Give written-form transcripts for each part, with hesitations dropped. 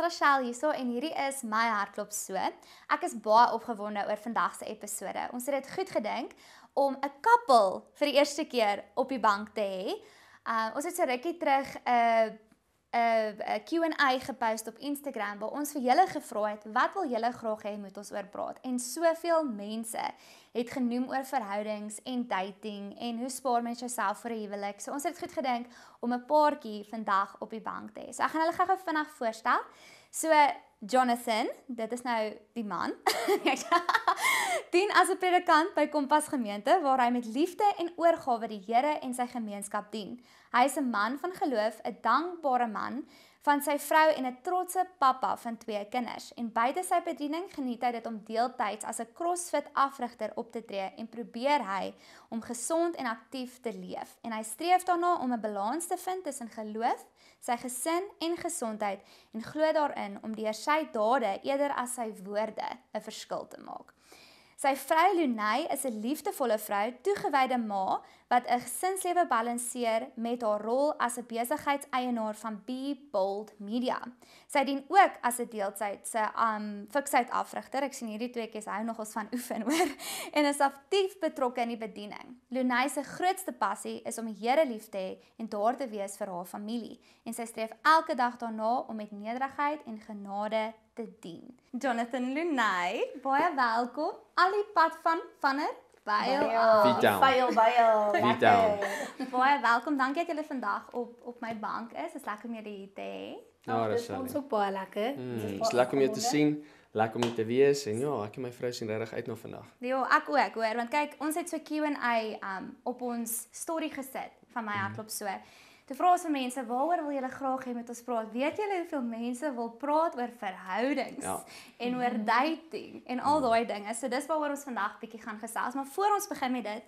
Lachelle hierso en hierdie is my hartklop so. Ek is baie opgewonde oor vandag se episode. Ons het dit goed gedink om 'n koppel vir die eerste keer op die bank te hê. Ons het so rukkie terug 'n Q&A gepost op Instagram waar ons vir julle gevra het, wat wil julle graag hê moet ons oor praat? En soveel mense het genoem oor verhoudings en dating en hoe spaar mens jouself vir 'n huwelik. So ons het goed gedink om 'n paartjie vandag op die bank te hê. So ek gaan hulle gou vinnig voorstel. So Jonathan, dit is nou die man, dien as 'n predikant by Kompas Gemeente waar hy met liefde en oorgawe die Here en sy gemeenskap dien. Hy is 'n man van geloof, 'n dankbare man van sy vrou en 'n trotse pappa van 2 kinders. En buite sy bediening geniet hy dit om deeltyds as 'n CrossFit afrigter op te tree en probeer hy om gesond en aktief te leef. En hy streef daarna om 'n balans te vind tussen geloof, sy gesin en gesondheid en glo daarin om deur sy dade eerder as sy woorde 'n verskil te maak. Sy vrou Lunay is 'n liefdevolle vrou, toegewyde ma wat 'n gesinslewe balanseer met haar rol as 'n besigheidseienaar van Be Bold Media. Sy dien ook as 'n deeltydse fiksuitafrigter. Ek sien hierdie tweeetjies hou nogals van oefen hoor en is aktief betrokke in die bediening. Lunay se grootste passie is om die Here lief te hê en daar te wees vir haar familie en sy streef elke dag daarna om met nederigheid en genade te dien. Jonathan Lunay, baie welkom. Al die pad van Vanderbijl. Baie welkom. Dankie dat julle vandag op my bank is. Dit is lekker om julle hier te hê. Ja, Dit is ons ook baie lekker. Het is lekker om jou te sien, lekker om jou te wees en ja, ek en my vrou sien regtig uit na vandag. Ja, ek ook hoor, want kyk, ons het so Q&A op ons story gesit van my hartklop so. Toe vra ons vir mense, waaroor wil julle graag hê met ons praat? Weet julle hoeveel mense wil praat oor verhoudings en oor dating en al daai dinge. So dis waaroor ons vandag bietjie gaan gesels, maar voor ons begin met dit,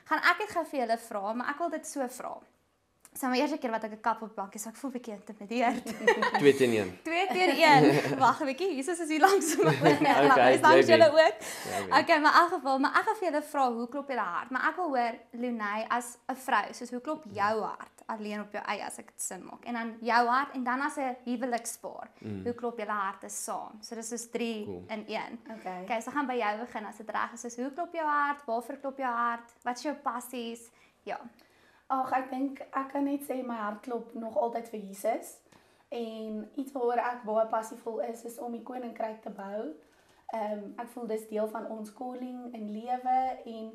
gaan ek dit gou vir julle vra, maar ek wil dit so vra. Dis my eerste keer wat ek 'n kap op plak, so ek voel bietjie intimideerd. 2 teen 1. 2 teen 1. Wag 'n bietjie, Jesus is hier langs my. Okay, Is langs julle ook? Ja, Okay, maar in elk geval, maar ek gaan vir julle vra, hoe klop julle hart? Maar ek wil hoor, Lunay, as 'n vrou, soos hoe klop jou hart? Alleen op jou eie as ek dit sin maak. En dan jou hart en dan as 'n huwelikspaar. Hoe klop julle harte saam? So dis is 3 in 1. Okay, so gaan by jou begin as dit reg is. So hoe klop jou hart? Waarvoor klop jou hart? Wat is jou passies? Ja. Ag, ek dink ek kan net sê my hart klop nog altyd vir Jesus. En iets waaroor ek baie passievol is om die koninkryk te bou. Ek voel dis deel van ons calling in lewe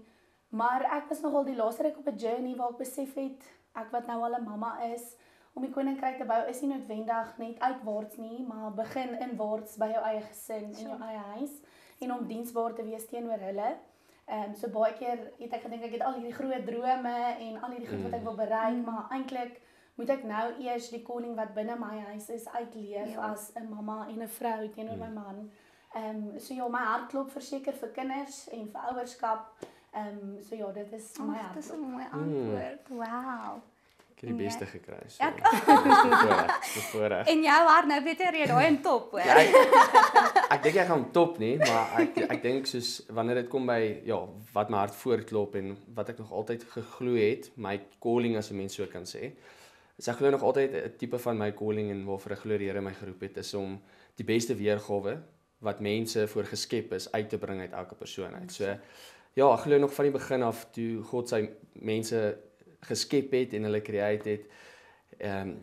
maar ek was nogal die laaste ruk op 'n journey waar ek besef het ek wat nou al 'n mamma is, om die koninkryk te bou is nie noodwendig net uitwaarts nie, maar begin inwaarts by jou eie gesin en jou eie huis en om diensbaar te wees teenoor hulle. So baie keer het ek gedink ek het al hierdie groot drome en al hierdie goed wat ek wil bereik, maar eintlik moet ek nou eers die calling wat binne my huis is uitleef as 'n mamma en 'n vrou teenoor my man. So ja, my hart klop verseker vir kinders en vir ouerskap. So ja, dit is my hart. Dit is 'n mooi antwoord. Wow. Ek het die beste gekry. So. En jou hart, nou weet jy daai in top hoor. Ja, ek dink ek gaan top nie, maar ek dink soos wanneer dit kom by wat my hart voorklop en wat ek nog altyd geglo het, my calling as 'n mens so kan sê. Is ek glo nog altyd 'n tipe van my calling en waarvoor ek glo die Here my geroep het is om die beste weergawe wat mense voor geskep is uit te bring uit elke persoon uit. So ja, ek glo nog van die begin af toe God sy mense geskep het en hulle create het,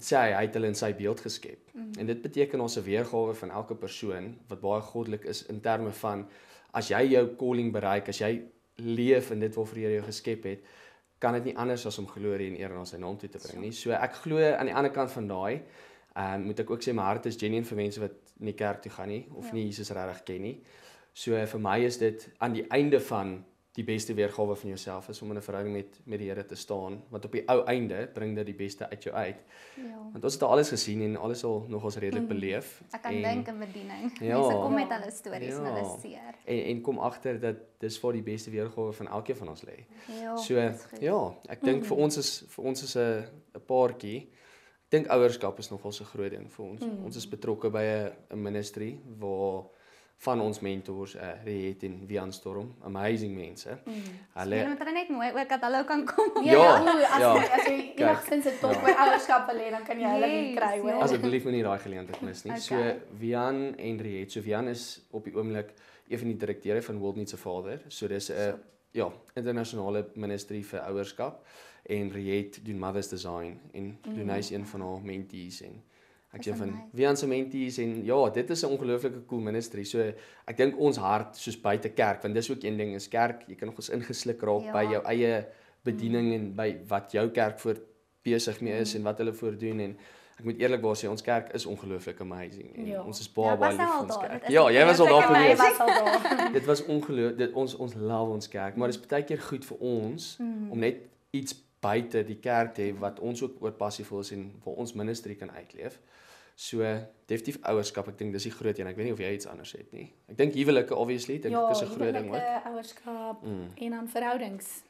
sê hy het hulle in sy beeld geskep. En dit beteken ons 'n weergawe van elke persoon wat baie goddelik is in terme van as jy jou calling bereik, as jy leef in dit waarvoor jy jou geskep het, kan dit nie anders as om glorie en eer aan sy naam toe te bring nie. So ek glo aan die ander kant van daai, moet ek ook sê my hart is genuine vir mense wat nie kerk toe gaan nie of nie Jesus regtig ken nie. So vir my is dit aan die einde van die beste weergawe van jouself is om in 'n verhouding met die Here te staan, want op die ou einde bring dit die beste uit jou uit. Want ons het alles gesien en alles al nogals redelik beleef. Ek kan dink in bediening. Ja, Mense kom met hulle stories en hulle seer. En kom agter dat dis vir die beste weergawe van elkeen van ons lê. Ja, So ja, ek dink vir ons is 'n paartjie. Ek dink ouerskap is nogal so 'n groot ding vir ons. Ons is betrokke by 'n ministry waar van ons mentors, Riet en Wian Storm, amazing mense. Hulle moet hulle net nooi ook dat hulle kan kom. As jy enigstens 'n top oor ouerskap wil hê, dan kan jy hulle nie kry hoor. Asseblief moenie daai geleentheid mis nie. So Wian en Riet. So Wian is op die oomblik een van die direkteure van World Need se Vader. So dis 'n internasionale ministerie vir ouerskap en Riet doen Mothers Design en doen hy's een van haar mentees en ek sê van Wian se mentees en dit is 'n ongelooflike cool ministry. So ek dink ons hart soos buite kerk, want dis ook een ding is kerk, jy kan nog eens ingesluk raak by jou eie bediening en by wat jou kerk voor besig mee is en wat hulle voordoen en ek moet eerlikwaar sê ons kerk is ongelooflik amazing en ons is baie lief vir ons kerk. Ja, jy was al daar gewees. Dit was ongelooflik. Ons love ons kerk, maar dit is baie keer goed vir ons om net iets buite die kerk te hê wat ons ook oor passievol is en waar ons ministry kan uitleef. So definitief ouerskap, ek dink dis die groot een. Ek weet nie of jy iets anders het nie. Ek dink huwelike obviously, dink ek is 'n groot ding ook. Ouerskap en dan verhoudings.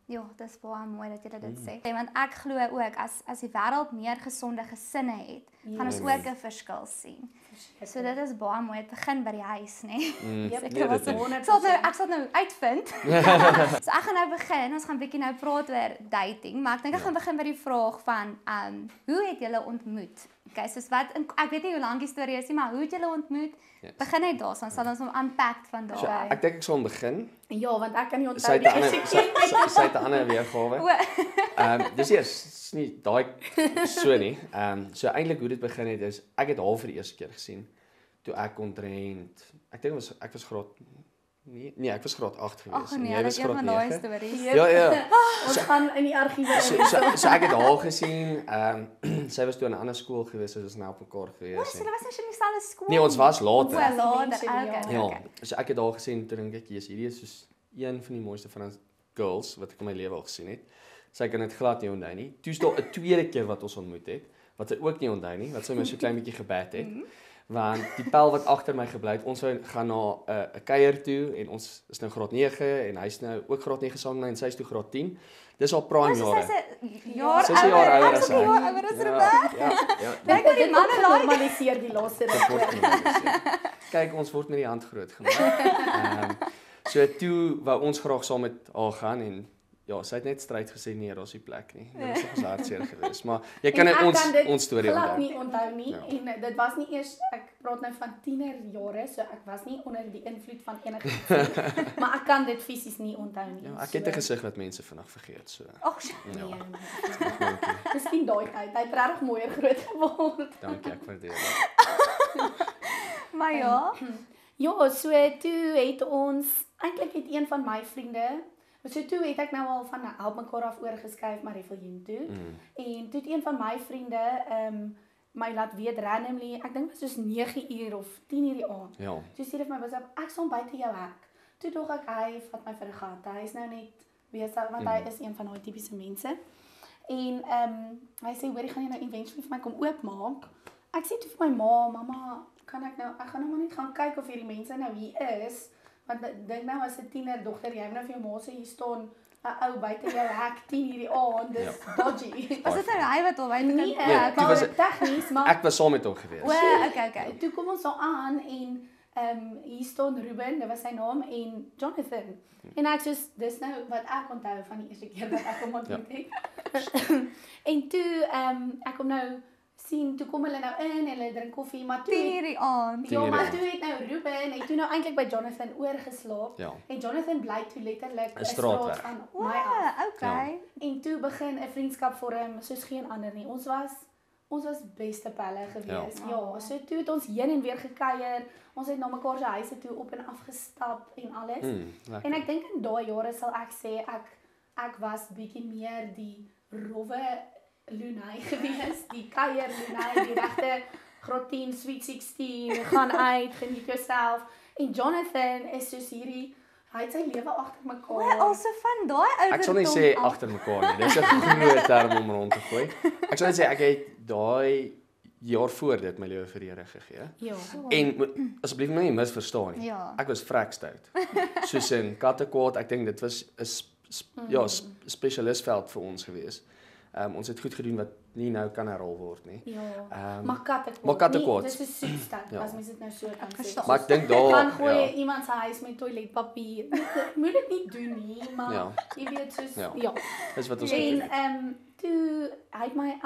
Ja, dis baie mooi dat jy dit sê. Want ek glo ook as die wêreld meer gesonde gesinne het, gaan ons ook 'n verskil sien. So dit is baie mooi. Dit begin by die huis, né? Ek sal nou uitvind. So ek gaan nou begin. Ons gaan bietjie nou praat oor dating, maar ek dink ek gaan begin by die vraag van hoe het julle ontmoet? Okay, soos wat ek weet nie hoe lank die storie is nie, maar hoe het julle ontmoet? Begin net daar, dan sal ons hom unpack van daar. So, ek dink ek sal begin. Ja, want ek kan nie onthou die eerste keer. Sy het 'n ander weergawe. Dis eers nie daai so nie. So eintlik hoe dit begin het is ek het haar vir die eerste keer gesien toe ek omtrent ek dink ek was graad Nee, ek was graad 8 gewees. Nee, jy was graad 9. Ja. Ons gaan in die argiewe. So ek het haar gesien. Sy was toe in 'n ander skool gewees, so ons nou op mekaar gewees. So hulle was nie in dieselfde skool. Nee, ons was later. Okay. So ek het haar gesien toe dink ek, hierdie is soos een van die mooiste van ons girls wat ek in my lewe al gesien het. Sy kan dit glad nie onthou nie. Toe is daar 'n tweede keer wat ons ontmoet het, wat sy ook nie onthou nie, wat sy my so klein bietjie gebed het. Want die pel wat agter my gebly het, ons wou gaan na 'n kuier toe en ons is nou graad 9 en hy's nou ook graad 9 saam met my en sy is toe graad 10. Dis al prime jare. Sy's 'n jaar ouer as ek. Ja. Dink oor die manne normaliseer die laaste Kyk, ons word met die hand groot gemaak. So toe wou ons graag saam met haar gaan en sy het net stryd gesê nee, daar's nie plek nie. Dit was so hartseer geweest, maar jy kan ons storie onthou. Ek kan dit nie onthou nie en dit was nie eers ek praat nou van tienerjare, so ek was nie onder die invloed van enigiets nie, maar ek kan dit fisies nie onthou nie. Ja, ek het 'n gesig wat mense vinnig vergeet, so. Ag, nee. Miskien daai tyd, hy het regtig mooier groot geword. Dankie, ek waardeer dit. Maar ja. Ja, so toe het ons eintlik het een van my vriende so toe het ek nou al van help mekaar af oorgeskuif maar Refiljoen toe. En toe het een van my vriende my laat weet randomly, ek dink dit was soos 9:00 of 10:00 die aand. Ja. Toe stuur hy my WhatsApp, ek staan buite jou hek. Toe dog ek hy vat my vir 'n gat. Hy is nou net besig want hy is een van daai tipiese mense. En hy sê hoor, jy gaan nou eventually vir my kom oopmaak. Ek sê toe vir my mamma, ek gaan nou maar net gaan kyk of hierdie mense nou hier is. Want dink nou as 'n tiener-dogter, jy het nou vir jou ma sê hier staan 'n ou buite jou hek 10:00 die aand, dis dodgy. Was dit nou hy wat al buite nie? Dit was tegnies, maar ek was saam met hom gewees. Okay. Toe kom ons daar aan en hier staan Ruben, dit was sy naam en Jonathan. En ek soos dis nou wat ek onthou van die eerste keer wat ek hom ontmoet het. En toe ek kom nou sien, toe kom hulle nou in en hulle drink koffie, maar toe 10:00 die aand. Ja, maar toe het nou Ruben, hy toe nou eintlik by Jonathan oorgeslaap. En Jonathan bly toe letterlik 'n straat van my af. Okay. En toe begin 'n vriendskap vorm soos geen ander nie. Ons was beste pelle gewees. Ja, so toe het ons heen en weer gekuier. Ons het na mekaar se huise toe op en af gestap en alles. En ek dink in daai jare sal ek sê ek was bietjie meer die rowwe Lunay gewees, die kuier Lunay, die regte graad 10, sweet 16, gaan uit, geniet jouself. En Jonathan is soos hierdie, hy het sy lewe agter mekaar. Also van daai ouderdom. Ek sal nie sê agter mekaar nie. Dis 'n groot term om rond te gooi. Ek sal net sê ek het daai jaar voor dit my lewe vir die Here gegee. Ja. En asseblief moenie misverstaan nie. Ja. Ek was vrek stout. Soos in kattekwaad, ek dink dit was 'n spesialistveld vir ons gewees. Ons het goed gedoen wat nie nou kan herhaal word nie. Ja. Maar kattekot. Maar kattekot. Dis 'n soetstad Ja. as mens dit nou so kan sê. verstaan. Maar ek dink daar Dan gooi ja. iemand se huis met toiletpapier. Moet dit nie doen nie, maar Ja. jy weet soos Ja. ja. Dis wat ons En gedoen. toe hy het my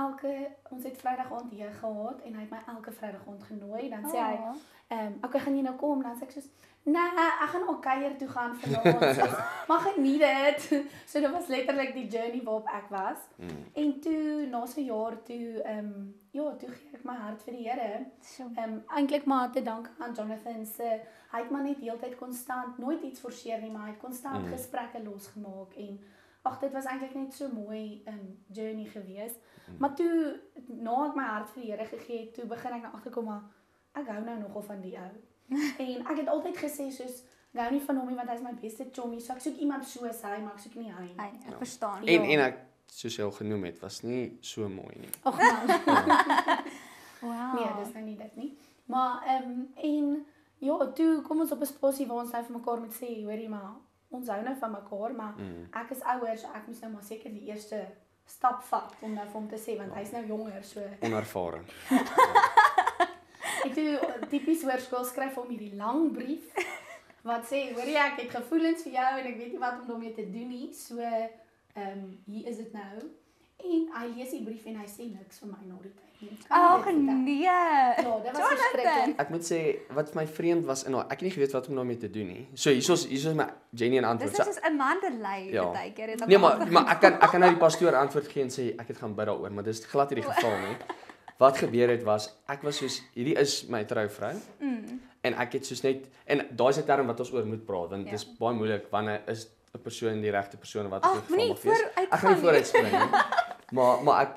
ons het Vrydag aand hier gehad en hy het my elke Vrydag aand genooi. Dan sê hy, okay, gaan jy nou kom? Dan sê ek soos, nee, ek gaan ook kuier toe gaan vanaand. Soos, maar geniet dit. So dit was letterlik die journey waarop ek was. En toe na so 'n jaar toe toe gee ek my hart vir die Here. Eintlik maar te danke aan Jonathan se hy het maar net heeltyd konstant nooit iets forceer nie, maar hy het konstant gesprekke losgemaak en ag dit was eintlik net so mooi journey geweest. Maar toe na ek my hart vir die Here gegee het, toe begin ek nou agterkom maar ek hou nou nogal van die ou. En ek het altyd gesê soos ek hou nie van hom nie want hy is my beste chommy. So ek soek iemand soos hy, maar ek soek nie hy nie. Ek verstaan. En ek soos jy al genoem het, was nie so mooi nie. Ag man. Wow. Nee, dis nou nie dit nie. Maar en ja, toe kom ons op 'n spasie waar ons nou vir mekaar moet sê, hoorie maar ons hou nou van mekaar, maar ek is ouer, so ek moes nou maar seker die eerste stap vat om nou vir hom te sê want hy's nou jonger, so Onervare. ek toe tipies hoërskool skryf hom hierdie lang brief wat sê hoorie ek het gevoelens vir jou en ek weet nie wat om daarmee te doen nie. So hier is dit nou. En hy lees die brief en hy sê niks vir my na die tyd nie. Ag nee. Ja, dit was verskriklik. Ek moet sê wat vir my vreemd was in haar, ek het nie geweet wat om daarmee te doen nie. So hier's my genuine antwoord. Dis soos 'n Mandelei Ja. baie keer. Nee, maar ek kan nou die pastoor antwoord gee en sê ek het gaan bid daaroor, maar dis glad nie die geval nie. Wat gebeur het was ek was soos hierdie is my trouvrou. En ek het soos net en daai's 'n term wat ons oor moet praat want dit is baie moeilik wanneer is 'n persoon die regte persoon wat Ag, moenie vooruitgaan Ek gaan nie nie. vooruitspring nie. Maar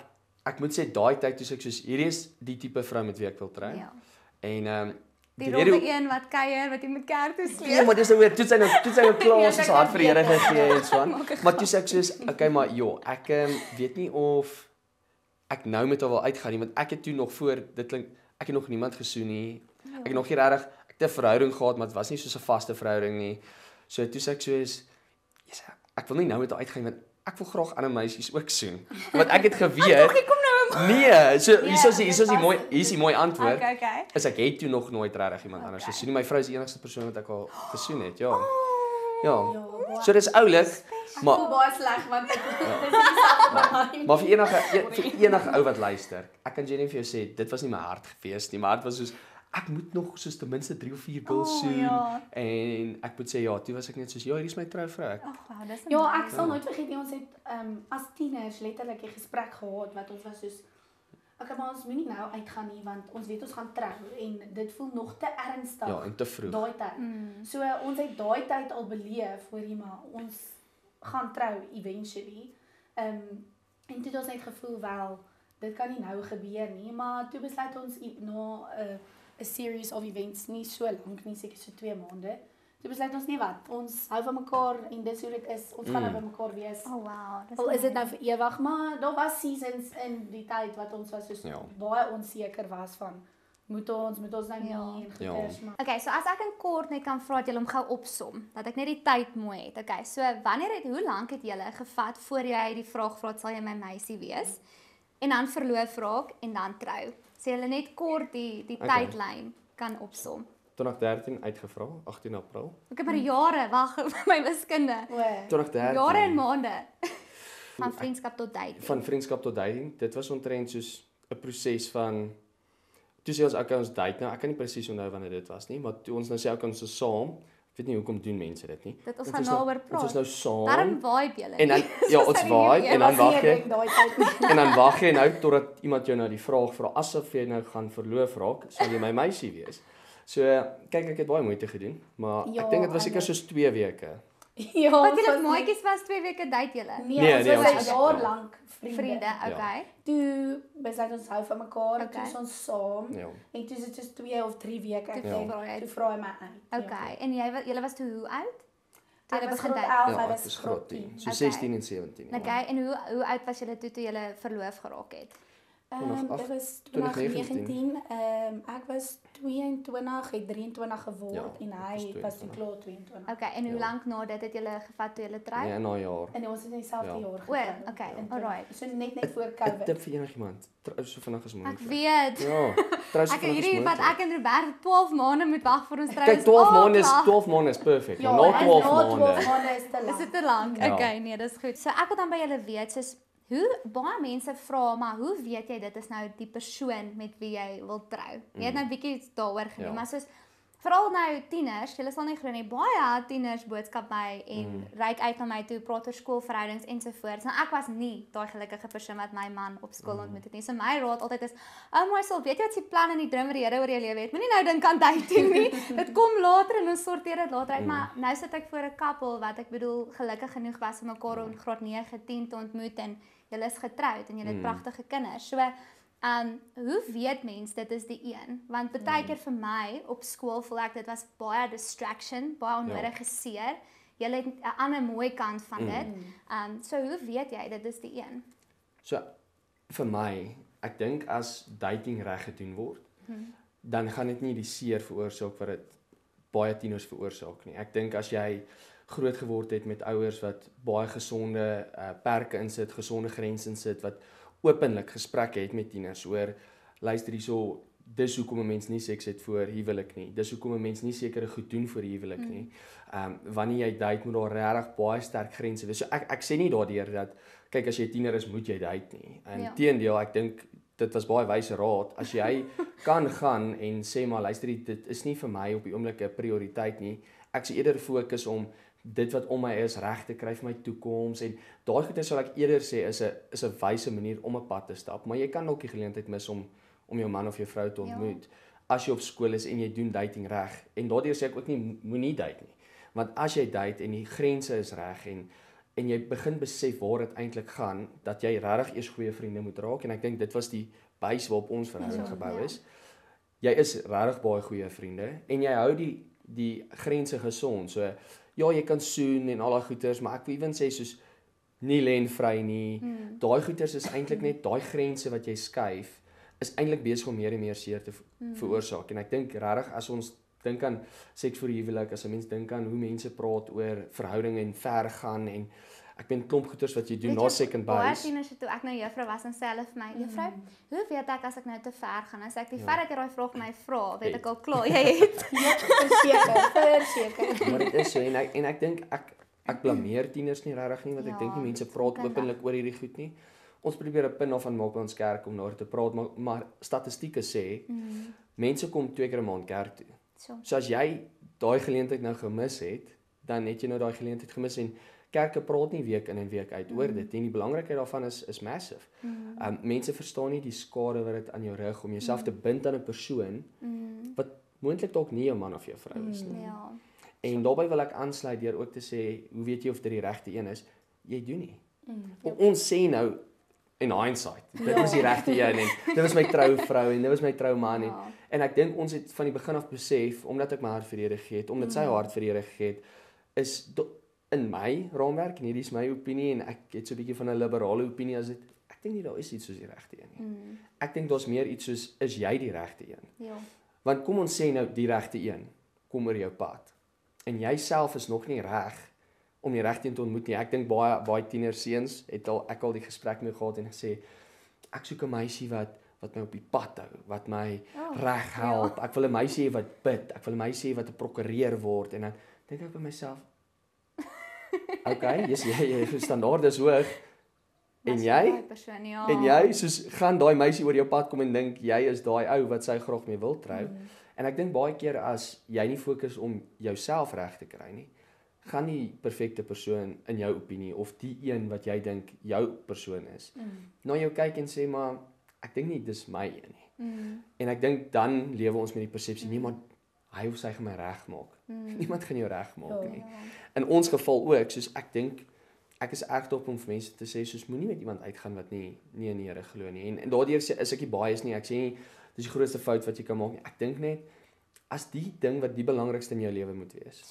ek moet sê daai tyd toe ek soos hierdie is die tipe vrou met wie ek wil trou. Ja. En Die rowwe een wat kuier, wat jy met kerk toe sleep. Nee, maar dis nou weer toe sy nou klaar is, Ja, sy hart vir die Here dit gegee en so aan. Maar toe sê ek soos, okay, maar joh, ek weet nie of ek nou met haar wil uitgaan nie, want ek het toe nog voor dit klink ek het nog niemand gesoen nie. Ek het nog nie regtig ek het 'n verhouding gehad, maar dit was nie soos 'n vaste verhouding nie. So toe sê ek soos ek wil nie nou met haar uitgaan want ek wil graag ander meisies ook soen. Want ek het geweet nee, so hier's die mooi antwoord. Okay. Is ek het toe nog nooit regtig iemand anders gesoen nie. My vrou is die enigste persoon wat ek al gesoen het, ja. Ja. So dis oulik, Ek maar voel baie sleg want dis nie dieselfde by my. maar vir enige ou wat luister, ek kan Jenny vir jou sê, dit was nie my hart gewees nie. My hart was soos ek moet nog soos ten minste 3 of 4 girls soen ja. en ek moet sê ja, toe was ek net soos ja, hier is my trouvrou. Ag, wow, dis Ja, amazing. ek sal nooit vergeet nie ons het as tieners letterlik 'n gesprek gehad wat ons was soos okay, maar ons moenie nou uitgaan nie want ons weet ons gaan trou en dit voel nog te ernstig. Ja, en te vroeg. Daai tyd. So ons het daai tyd al beleef voor jy maar ons gaan trou eventually. En toe het ons net gevoel wel dit kan nie nou gebeur nie, maar toe besluit ons na 'n series of events nie so lank nie, seker so 2 maande. Toe besluit ons nie wat, ons hou van mekaar en dis hoe dit is. Ons gaan nou by mekaar wees. Oh wow, dis Al is dit nou vir ewig, maar daar was seasons in die tyd wat ons was soos baie onseker was van moet ons nou nie en goeders maar. Okay, so as ek in kort net kan vra dat julle hom gou opsom, dat ek net die tyd mooi het. Okay, so hoe lank het julle gevat voor jy die vraag vra sal jy my meisie wees? En dan verloof raak en dan trou. So julle net kort die tydlyn kan opsom. 2013 uitgevra, 18 April. Ek het maar jare wag vir my wiskunde. 2013. Jare en maande. Van vriendskap tot dating. Van vriendskap tot dating. Dit was omtrent soos 'n proses van toe sê ons okay, ons date nou. Ek kan nie presies onthou wanneer dit was nie, maar toe ons nou sê ons is saam. Ek weet nie hoekom doen mense dit nie. Dit ons gaan daaroor praat. Ons is nou saam. Daarom vibe julle. En dan ja, ons vibe en dan wag jy. Daai tyd. En dan wag jy nou totdat iemand jou nou die vraag vra asof jy nou gaan verloof raak, sal jy my meisie wees. So kyk ek het baie moeite gedoen, maar ek dink dit was seker soos 2 weke. Ja, Wat julle maatjies was 2 weke date julle. Nee, ons ons was 'n jaar lank Vriende, okay. Toe besluit ons hou van mekaar, toe is ons saam. Ja. En toe is dit soos 2 of 3 weke. Ek Toe dink vra hy toe vra hy my uit. Okay, en julle was toe hoe oud? Toe Ek julle was begin graad date. 11, hy Ja, was dit is graad graad 10. 10. So Okay. 16 en 17. Ja. Okay, en hoe oud was julle toe julle verloof geraak het? Dit was 2019. Ek was 22, het 23 geword en hy was toe klaar 22. Okay, en hoe lank na dit het julle gevat toe julle trou? Nee, na 'n jaar. En ons het in dieselfde jaar O, okay, alright. So net voor 'n COVID. Tip vir enigiemand. Trou so vinnig as moontlik. Ek weet. Ja, trou so Ek vinnig as hierdie wat moontlik. ek en Robert 12 maande moet wag vir ons trou. Kyk, is 12 al maande is klaar. 12 maande is perfek. Ja, Maar na en 12 na 12 maande. maande is te Is lank. dit te lank? Ja. Okay, nee, dis goed. So ek wil dan by julle weet, soos hoe baie mense vra, maar hoe weet jy dit is nou die persoon met wie jy wil trou? Jy het nou bietjie daaroor genoem, Ja. maar soos veral nou tieners, julle sal nie glo nie, baie tieners boodskap my en reik uit na my toe, praat oor skoolverhoudings ensovoorts. Nou ek was nie daai gelukkige persoon wat my man op skool ontmoet het nie. So my raad altyd is, mooi sal weet jy wat se plan en die droom wat die Here oor jou lewe het. Moenie nou dink aan dating nie. Dit kom later en ons sorteer dit later uit, maar nou sit ek voor 'n koppel wat ek bedoel gelukkig genoeg was om mekaar in graad 9, 10 te ontmoet en julle is getroud en julle het pragtige kinders. So hoe weet mens dit is die een? Want baie keer vir my op skool voel ek dit was baie distraction, baie onnodige seer. Jy het 'n ander mooi kant van dit. So hoe weet jy dit is die een? So vir my, ek dink as dating reg gedoen word, dan gaan dit nie die seer veroorsaak wat dit baie tieners veroorsaak nie. Ek dink as jy groot geword het met ouers wat baie gesonde perke insit, gesonde grense insit, wat openlik gesprekke het met tieners oor luister hierso, dis hoekom 'n mens nie seks het voor huwelik nie. Dis hoekom 'n mens nie sekere goed doen voor huwelik nie. Wanneer jy date moet daar regtig baie sterk grense wees. So ek sê nie daardeur dat kyk as jy tiener is moet jy date nie. Inteendeel, ek dink dit was baie wyse raad. As jy kan gaan en sê maar luister dit is nie vir my op die oomblik 'n prioriteit nie. Ek sal eerder fokus om dit wat om my is reg te kry vir my toekoms en daai goeie sal ek eerder sê is 'n wyse manier om 'n pad te stap, maar jy kan ook die geleentheid mis om jou man of jou vrou te ontmoet as jy op skool is en jy doen dating reg. En daardeur sê ek ook nie moenie date nie. Want as jy date en die grense is reg en jy begin besef waar dit eintlik gaan, dat jy regtig eers goeie vriende moet raak en ek dink dit was die base waarop ons verhouding gebou is. Jy is regtig baie goeie vriende en jy hou die grense gesond. So ja, jy kan soen en al daai goeters, maar ek wil ewen sê soos nie lenvry nie. Daai goeters is eintlik net daai grense wat jy skuif is eintlik besig om meer en meer seer te veroorsaak. En ek dink regtig as ons dink aan seks voor huwelik, as 'n mens dink aan hoe mense praat oor verhoudinge en ver gaan en ek ben klomp goeters wat jy doen na second base. Baie tieners toe ek nou juffrou was en sê hulle vir my, juffrou, hoe weet ek as ek nou te ver gaan? As ek die feit dat jy daai vraag my vra, weet ek al klaar jy het. Verseker. Maar dit is so en ek dink ek blameer tieners nie regtig nie want ek dink nie mense praat openlik oor hierdie goed nie. Ons probeer 'n punt daarvan maak by ons kerk om daaroor te praat, maar statistieke sê mense kom 2 keer 'n maand kerk toe. So as jy daai geleentheid nou gemis het, dan het jy nou daai geleentheid gemis en kerke praat nie week in en week uit oor dit en die belangrikheid daarvan is massive. Mense verstaan nie die skade wat dit aan jou rig om jouself te bind aan 'n persoon wat moontlik dalk nie jou man of jou vrou is nie. Ja. En daarbey wil ek aansluit deur ook te sê, hoe weet jy of dit die regte een is? Jy doen nie. Ons sê nou in hindsight, dit was die regte een en dit was my trouvrou en dit was my trouman en ek dink ons het van die begin af besef, omdat ek my hart vir die Here gegee het, omdat sy hart vir die Here gegee het, is in my raamwerk, en hierdie is my opinie en ek het so 'n bietjie van 'n liberale opinie as dit, ek dink nie daar is iets soos die regte een nie. Ek dink daar's meer iets soos, is jy die regte een? Ja. Want kom ons sê nou die regte een, kom oor jou pad. En jy self is nog nie reg om die regte een te ontmoet nie. Ek dink baie tienerseuns het ek al die gesprek mee gehad en gesê ek soek 'n meisie wat my op die pad hou, wat my reg help. Ek wil 'n meisie hê wat bid. Ek wil 'n meisie hê wat 'n prokureur word en dan dink ek by myself, okay, jy standaard is hoog. En jy? En jy soos gaan daai meisie oor jou pad kom en dink jy is daai ou wat sy graag mee wil trou. En ek dink baie keer as jy nie fokus om jouself reg te kry nie, gaan die perfekte persoon in jou opinie of die een wat jy dink jou persoon is, na jou kyk en sê maar ek dink nie dis my een nie. En ek dink dan lewe ons met die persepsie nie maar hy of sy gaan my regmaak. Niemand gaan jou regmaak nie. In ons geval ook, soos ek dink ek is erg dop om vir mense te sê soos moenie met iemand uitgaan wat nie in die Here glo nie. En daardeur is ek nie bias nie. Ek sê nie dis die grootste fout wat jy kan maak nie. Ek dink net as die ding wat die belangrikste in jou lewe moet wees.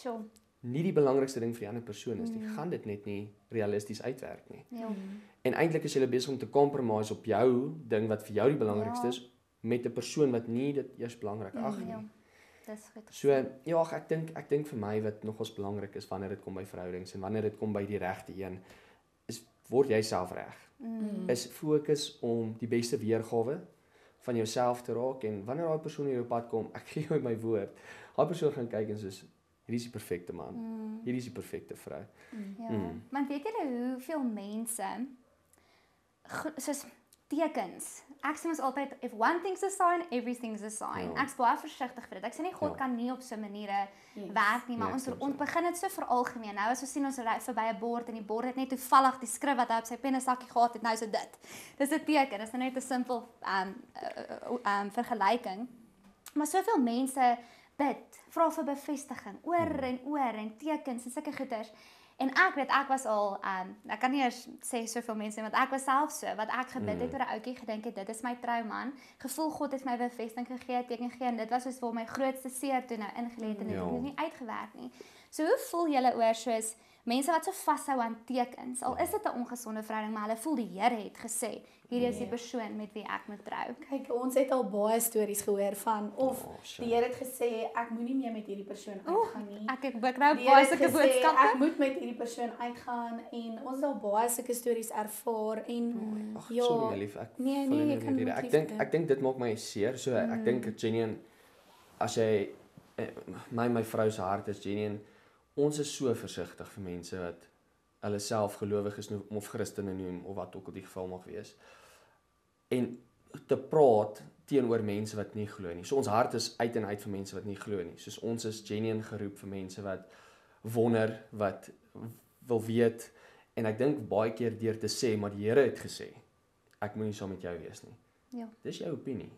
nie die belangrikste ding vir die ander persoon is nie, gaan dit net nie realisties uitwerk nie. Ja. En eintlik is jy besig om te compromise op jou ding wat vir jou die belangrikste is met 'n persoon wat nie dit eers belangrik ag nie. Ja. Dis goed. So ja, ek dink vir my wat nogals belangrik is wanneer dit kom by verhoudings en wanneer dit kom by die regte een, is word jy self reg. Is fokus om die beste weergawe van jouself te raak en wanneer daai persoon in jou pad kom, ek gee jou my woord, daai persoon gaan kyk en soos hierdie is die perfekte man. Hierdie is die perfekte vrou. Ja. Maar weet julle hoeveel mense soos tekens. Ek sê mos altyd if one thing's a sign, everything's a sign. Ja. Ek's baie versigtig vir dit. Ek sê nie God kan nie op so 'n maniere werk nie, maar ons begin dit so veralgemeen. Nou as ons sien ons ry verby 'n bord en die bord het net toevallig die skrif wat hy op sy pennesakkie gehad het, nou so dit. Dis 'n teken. Dis net 'n simpel vergelyking. Maar soveel mense bid, vra vir bevestiging oor en tekens en sulke goeters. En ek weet ek was al ek kan nie eers sê soveel mense want ek was self so wat ek gebid het oor 'n ouetjie gedink het dit is my trouman, gevoel God het my bevestiging gegee, teken gegee en dit was soos vir my grootste seer toe nou ingelê het en dit het nie uitgewerk nie. So hoe voel julle oor soos mense wat so vashou aan tekens? Al is dit 'n ongesonde verhouding, maar hulle voel die Here het gesê, hierdie is die persoon met wie ek moet trou. Kyk, ons het al baie stories gehoor van of die Here het gesê ek moenie meer met hierdie persoon uitgaan nie. Ek nou Die baie Here het sulke gesê boodskappe. ek moet met hierdie persoon uitgaan en ons het al baie sulke stories ervaar en Ag, sorry my lief, ek nee, val in jy die kan rede. moet Ek dink dit maak my seer. So ek dink genuen as jy my vrou se hart is genuen. Ons is so versigtig vir mense wat hulle self gelowig is of Christene noem of wat ook al die geval mag wees. En te praat teenoor mense wat nie glo nie. So ons hart is uit en uit vir mense wat nie glo nie. Soos ons is genuine geroep vir mense wat wonder, wat wil weet en ek dink baie keer deur te sê maar die Here het gesê ek moenie saam met jou wees nie. Ja. Dis jou opinie.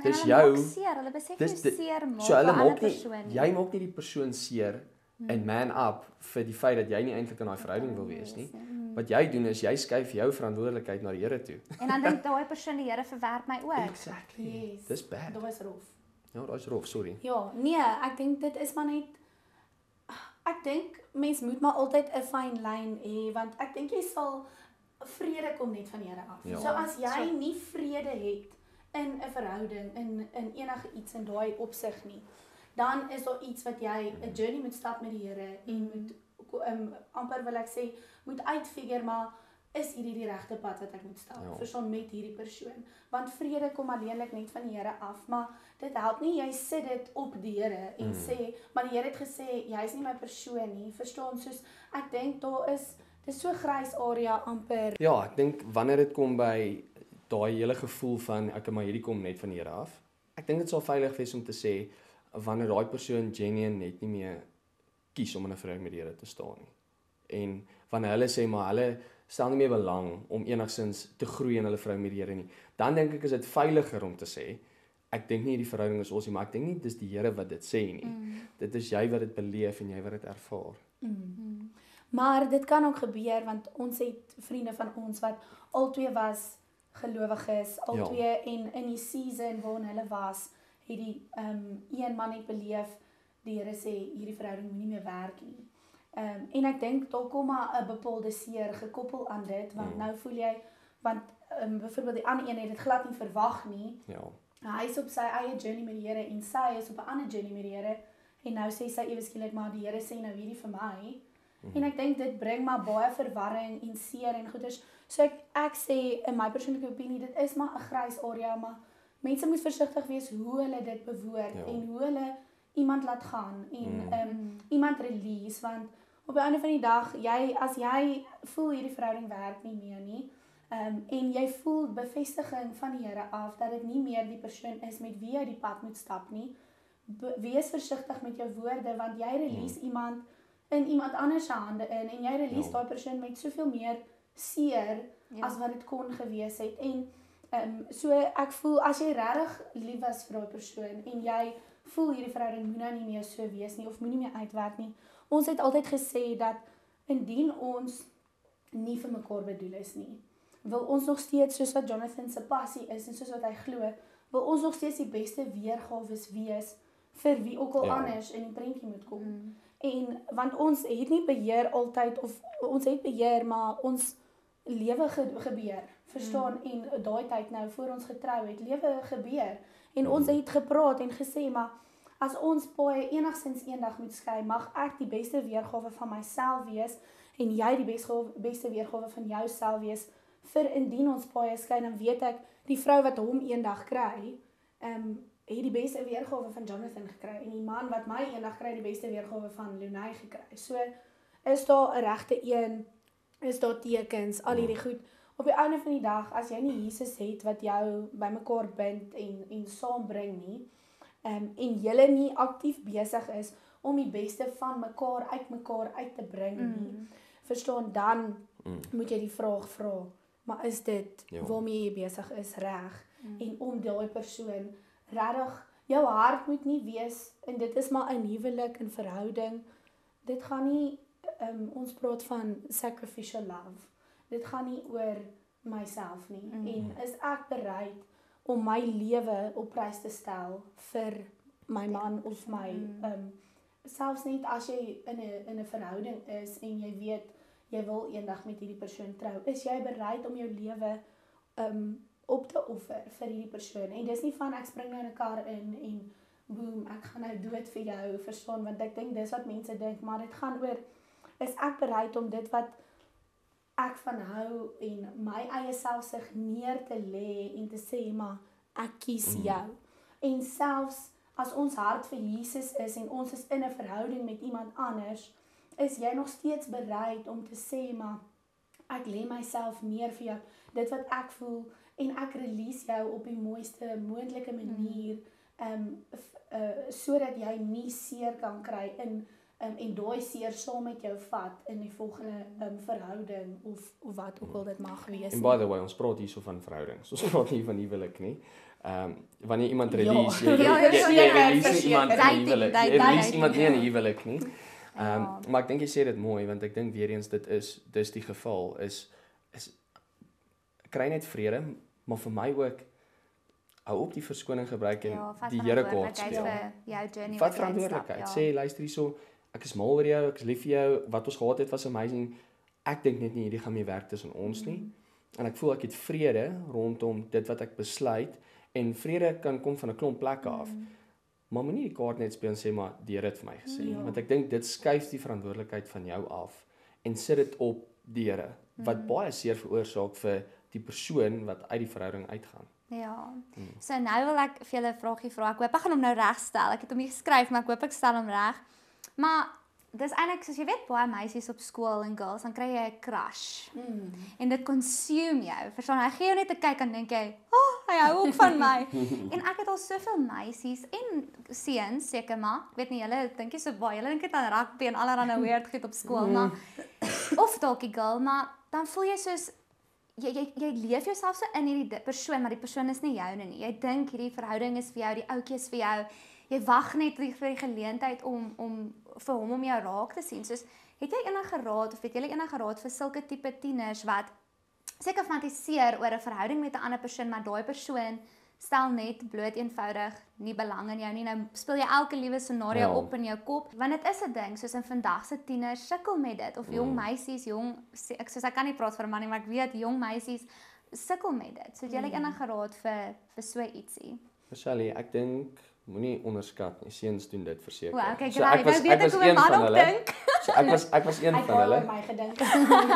Dis jou seer, hulle besef nie seer maak so hulle vir 'n maak ander persoon nie. Jy maak nie die persoon seer en man up vir die feit dat jy nie eintlik in daai verhouding wil wees nie. Wat jy doen is jy skuif jou verantwoordelikheid na die Here toe. En dan dink daai persoon die Here verwerp my ook. Exactly. Yes. Dis bad. Dit was rof. Ja, daai's rof, sorry. Ja, nee, ek dink dit is maar net ek dink mens moet maar altyd 'n fyn lyn hê want ek dink jy sal vrede kom net van die Here af. Ja. So as jy nie vrede het in 'n verhouding in enige iets in daai opsig nie, dan is daar iets wat jy 'n journey moet stap met die Here en moet amper wil ek sê moet uitfigure maar is hierdie die regte pad wat ek moet stap verstaan met hierdie persoon want vrede kom alleenlik net van die Here af maar dit help nie jy sit dit op die Here en sê maar die Here het gesê jy is nie my persoon nie verstaan soos ek dink daar is dis so grys area amper Ja, ek dink wanneer dit kom by daai hele gevoel van ek maar hierdie kom net van die Here af. Ek dink dit sal veilig wees om te sê wanneer daai persoon genuine net nie meer kies om in 'n verhouding met die Here te staan nie. En wanneer hulle sê maar hulle stel nie meer belang om enigsins te groei in hulle verhouding met die Here nie, dan dink ek is dit veiliger om te sê ek dink nie die verhouding is ons nie, maar ek dink nie dis die Here wat dit sê nie. Dit is jy wat dit beleef en jy wat dit ervaar. Maar dit kan ook gebeur want ons het vriende van ons wat albei was gelowiges, albei en in die season waarin hulle was, het die een man het beleef die Here sê hierdie verhouding moenie meer werk nie. En ek dink daar kom maar 'n bepaalde seer gekoppel aan dit want nou voel jy want byvoorbeeld die ander een het dit glad nie verwag nie. Ja. Hy is op sy eie journey met die Here en sy is op 'n ander journey met die Here en nou sê sy ewe skielik maar die Here sê nou hierdie vir my. En ek dink dit bring maar baie verwarring en seer en goeders. So ek sê in my persoonlike opinie dit is maar 'n grys area maar mense moet versigtig wees hoe hulle dit bewoord en hoe hulle iemand laat gaan en iemand release want op die einde van die dag as jy voel hierdie verhouding werk nie meer nie en jy voel bevestiging van die Here af dat dit nie meer die persoon is met wie jy die pad moet stap nie wees versigtig met jou woorde want jy release iemand in iemand anders se hande in en jy release daai persoon met soveel meer seer as wat dit kon gewees het en so ek voel as jy regtig lief was vir daai persoon en jy voel hierdie verhouding moet nou nie meer so wees nie of moenie meer uitwerk nie. Ons het altyd gesê dat indien ons nie vir mekaar bedoel is nie, wil ons nog steeds soos wat Jonathan se passie is en soos wat hy glo, wil ons nog steeds die beste weergawe wees vir wie ook al Ja. anders in die prentjie moet kom. En want ons het nie beheer altyd of ons het beheer, maar ons lewe gebeur. Verstaan? En daai tyd nou voor ons getrou het, lewe gebeur. En ons het gepraat en gesê, maar as ons paai enigstens eendag moet skei, mag ek die beste weergawe van myself wees en jy die beste weergawe van jouself wees vir indien ons paai skei, dan weet ek die vrou wat hom eendag kry, het die beste weergawe van Jonathan gekry en die man wat my eendag kry die beste weergawe van Lunay gekry. So is daar 'n regte een, is daar tekens, al hierdie goed. Op die einde van die dag, as jy nie Jesus het wat jou bymekaar bind en saambring nie, en julle nie aktief besig is om die beste van mekaar uit te bring nie, verstaan, dan moet jy die vraag vra, maar is dit waarmee jy besig is reg? En om daai persoon regtig, jou hart moet nie wees, en dit is maar 'n huwelik, 'n verhouding, dit gaan nie, ons praat van sacrificial love, dit gaan nie oor myself nie, en is ek bereid om my lewe op prys te stel vir my man of my, selfs net as jy in 'n verhouding is, en jy weet, jy wil eendag met hierdie persoon trou, is jy bereid om jou lewe op te offer vir hierdie persoon, en dis nie van ek spring nou in 'n kar in en boom, ek gaan nou dood vir jou, verstaan, want ek dink dis wat mense dink, maar dit gaan oor, is ek bereid om dit wat ek van hou en my eie selfsug neer te lê en te sê, maar ek kies jou. En selfs as ons hart vir Jesus is en ons is in 'n verhouding met iemand anders, is jy nog steeds bereid om te sê, maar ek lê myself neer vir jou, dit wat ek voel, en ek release jou op die mooiste moontlike manier, sodat jy nie seer kan kry en daai seer saam met jou vat in die volgende verhouding of wat ook al dit mag wees. En by the way, ons praat hierso van verhoudings. Ons praat nie van huwelik nie. Wanneer iemand release, jy release iemand in 'n huwelik. Jy release iemand nie in 'n huwelik nie. Maar ek dink jy sê dit mooi, want ek dink weer eens dis die geval is kry net vrede, maar vir my ook hou op die verskoning gebruik en die Here kaart speel. Vat verantwoordelikheid. Sê luister hierso, ek is mal oor jou, ek is lief vir jou, wat ons gehad het was amazing. Ek dink net nie hierdie gaan meer werk tussen ons nie. En ek voel ek het vrede rondom dit wat ek besluit, en vrede kan kom van 'n klomp plekke af. Maar moenie die kaart net speel en sê maar die Here het vir my gesê, want ek dink dit skuif die verantwoordelikheid van jou af en sit dit op die Here, wat baie seer veroorsaak vir die persoon wat uit die verhouding uitgaan. Ja. So nou wil ek vir julle 'n vraagie vra. Ek hoop ek gaan hom nou reg stel. Ek het hom nie geskryf, maar ek hoop ek stel hom reg. Maar dis eintlik soos jy weet, baie meisies op skool en girls, dan kry jy 'n crush. En dit consume jou. Verstaan, hy gee jou net 'n kyk en dink jy, "Oh, hy hou ook van my." En ek het al soveel meisies en seuns seker maar, ek weet nie julle dink jy so baie, julle dink dit aan rugby en allerlei weird goed op skool, maar of dalk 'n girl, maar dan voel jy soos jy leef jouself so in hierdie persoon, maar die persoon is nie joune nie. Jy dink hierdie verhouding is vir jou, die ouetjie is vir jou. Jy wag net vir die geleentheid om vir hom om jou raak te sien. Soos, het jy enige raad of het jy enige raad vir sulke tipe tieners wat seker fantaseer oor 'n verhouding met 'n ander persoon, maar daai persoon stel net bloot eenvoudig nie belang in jou nie. Nou speel jy elke liewe scenario op in jou kop, want dit is 'n ding, soos in vandag se tieners sukkel met dit, of jong meisies, ek kan nie praat vir 'n man nie, maar ek weet jong meisies sukkel met dit. So het jy enige raad vir so ietsie? Michelle, ek dink moenie onderskat nie. Seuns doen dit verseker. Wow, okay, so ek was een van hulle. So ek was een van hulle. My gedink.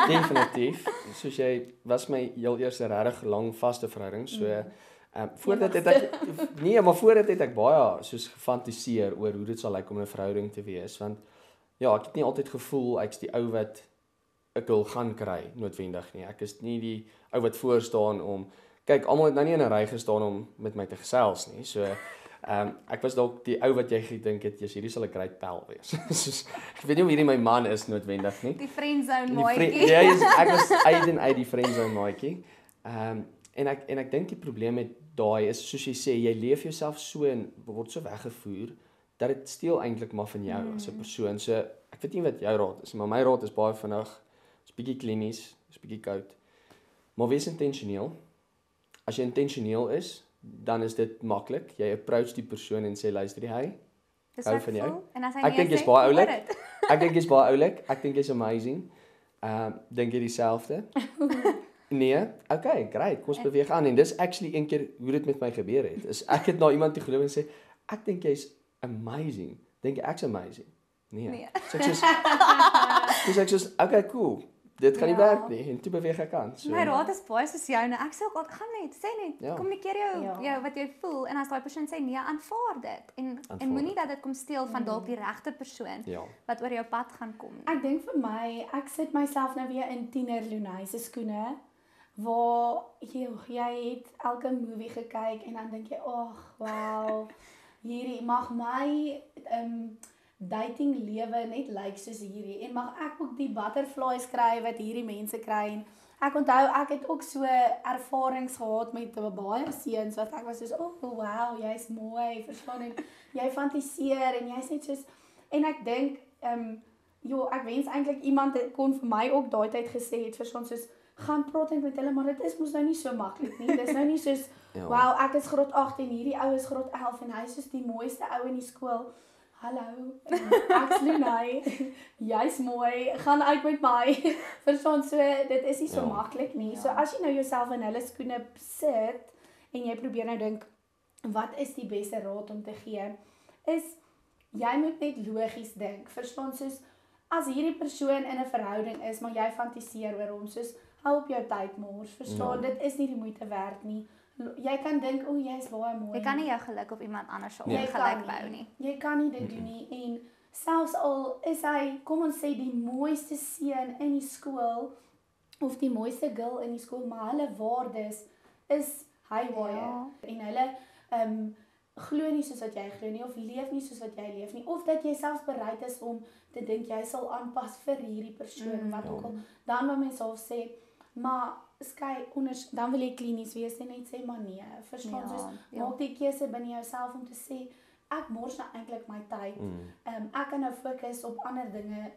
Definitief. Soos jy was my heel eerste regtig lang vaste verhouding, so voordat het ek baie soos gefantaseer oor hoe dit sal lyk om 'n verhouding te wees, want ja, ek het nie altyd gevoel ek's die ou wat ek wil gaan kry noodwendig nie. Ek is nie die ou wat voor staan om kyk, almal het nou nie in 'n ry gestaan om met my te gesels nie. So ek was dalk die ou wat jy gedink het, hierdie sal 'n great pal wees. Soos, ek weet nie of hierdie my man is noodwendig nie. Die friendzone maatjie. Ja, ek was uit die friendzone maatjie. En ek dink die probleem met daai is soos jy sê, jy leef jouself so en word so weggevoer dat dit steel eintlik maar van jou as 'n persoon. So ek weet nie wat jou raad is, maar my raad is baie vinnig, is bietjie klinies, is bietjie koud. Maar wees intentioneel. As jy intentioneel is, dan is dit maklik. Jy approach die persoon en sê luister hy, Dis Hou wat van jou. voel. En as hy Ek dink nee jy's sê, baie hoor oulik. dit. Ek dink jy's baie oulik. Ek dink jy's amazing. Dink jy dieselfde? Nee. Okay, great. Kom ons beweeg aan en dis actually een keer hoe dit met my gebeur het. Is ek het na iemand toe geloop en sê ek dink jy's amazing. Dink jy ek's amazing? Nee. So ek sê okay, cool. Dit gaan nie werk nie en toe beweeg ek aan. So My raad is baie soos jou nou. Ek sê ook gaan net, sê net, Ja. kommunikeer jou wat jy voel en as daai persoon sê nee, aanvaar dit. En Aanvaar moenie dat dit kom steel van dalk die regte persoon Ja. wat oor jou pad gaan kom nie. Ek dink vir my, ek sit myself nou weer in tiener Lunay se skoene waar jy het elke movie gekyk en dan dink jy, "Ag, wow. Hierdie mag my dating lewe net lyk soos hierdie en mag ek ook die butterflies kry wat hierdie mense kry." En ek onthou ek het ook so ervarings gehad met baie seuns wat ek was soos, "Oh, wow, jy's mooi." Verstaan en jy fantiseer en jy's net soos en ek dink ek wens eintlik iemand kon vir my ook daai tyd gesê het verstaan soos gaan praat met hulle, maar dit is mos nou nie so maklik nie. Dis nou nie soos Ja. wow, ek is graad 8 en hierdie ou is graad 11 en hy is soos die mooiste ou in die skool. Hallo, ek's Lunay. Jy's mooi. Gaan uit met my. Verstaan so, dit is nie so maklik nie. So as jy nou jouself in hulle skoene sit en jy probeer nou dink wat is die beste raad om te gee? Is jy moet net logies dink. Verstaan soos as hierdie persoon in 'n verhouding is, maar jy fantiseer oor hom soos hou op jou tyd mors. Verstaan, dit is nie die moeite werd nie. Jy kan dink, "O, jy's baie mooi." Jy kan nie jou geluk op iemand anders se Jy ongeluk kan bou nie. Jy kan nie dit doen nie en selfs al is hy, kom ons sê die mooiste seun in die skool of die mooiste girl in die skool, maar hulle waardes is haywire Ja. en hulle glo nie soos wat jy glo nie of leef nie soos wat jy leef nie of dat jy selfs bereid is om te dink jy sal aanpas vir hierdie persoon wat ook al dan wil mens half sê maar skei dan wil jy klinies wees en net sê maar nee verstaan soos maak die keuse binne jouself om te sê ek mors nou eintlik my tyd. Ek kan nou fokus op ander dinge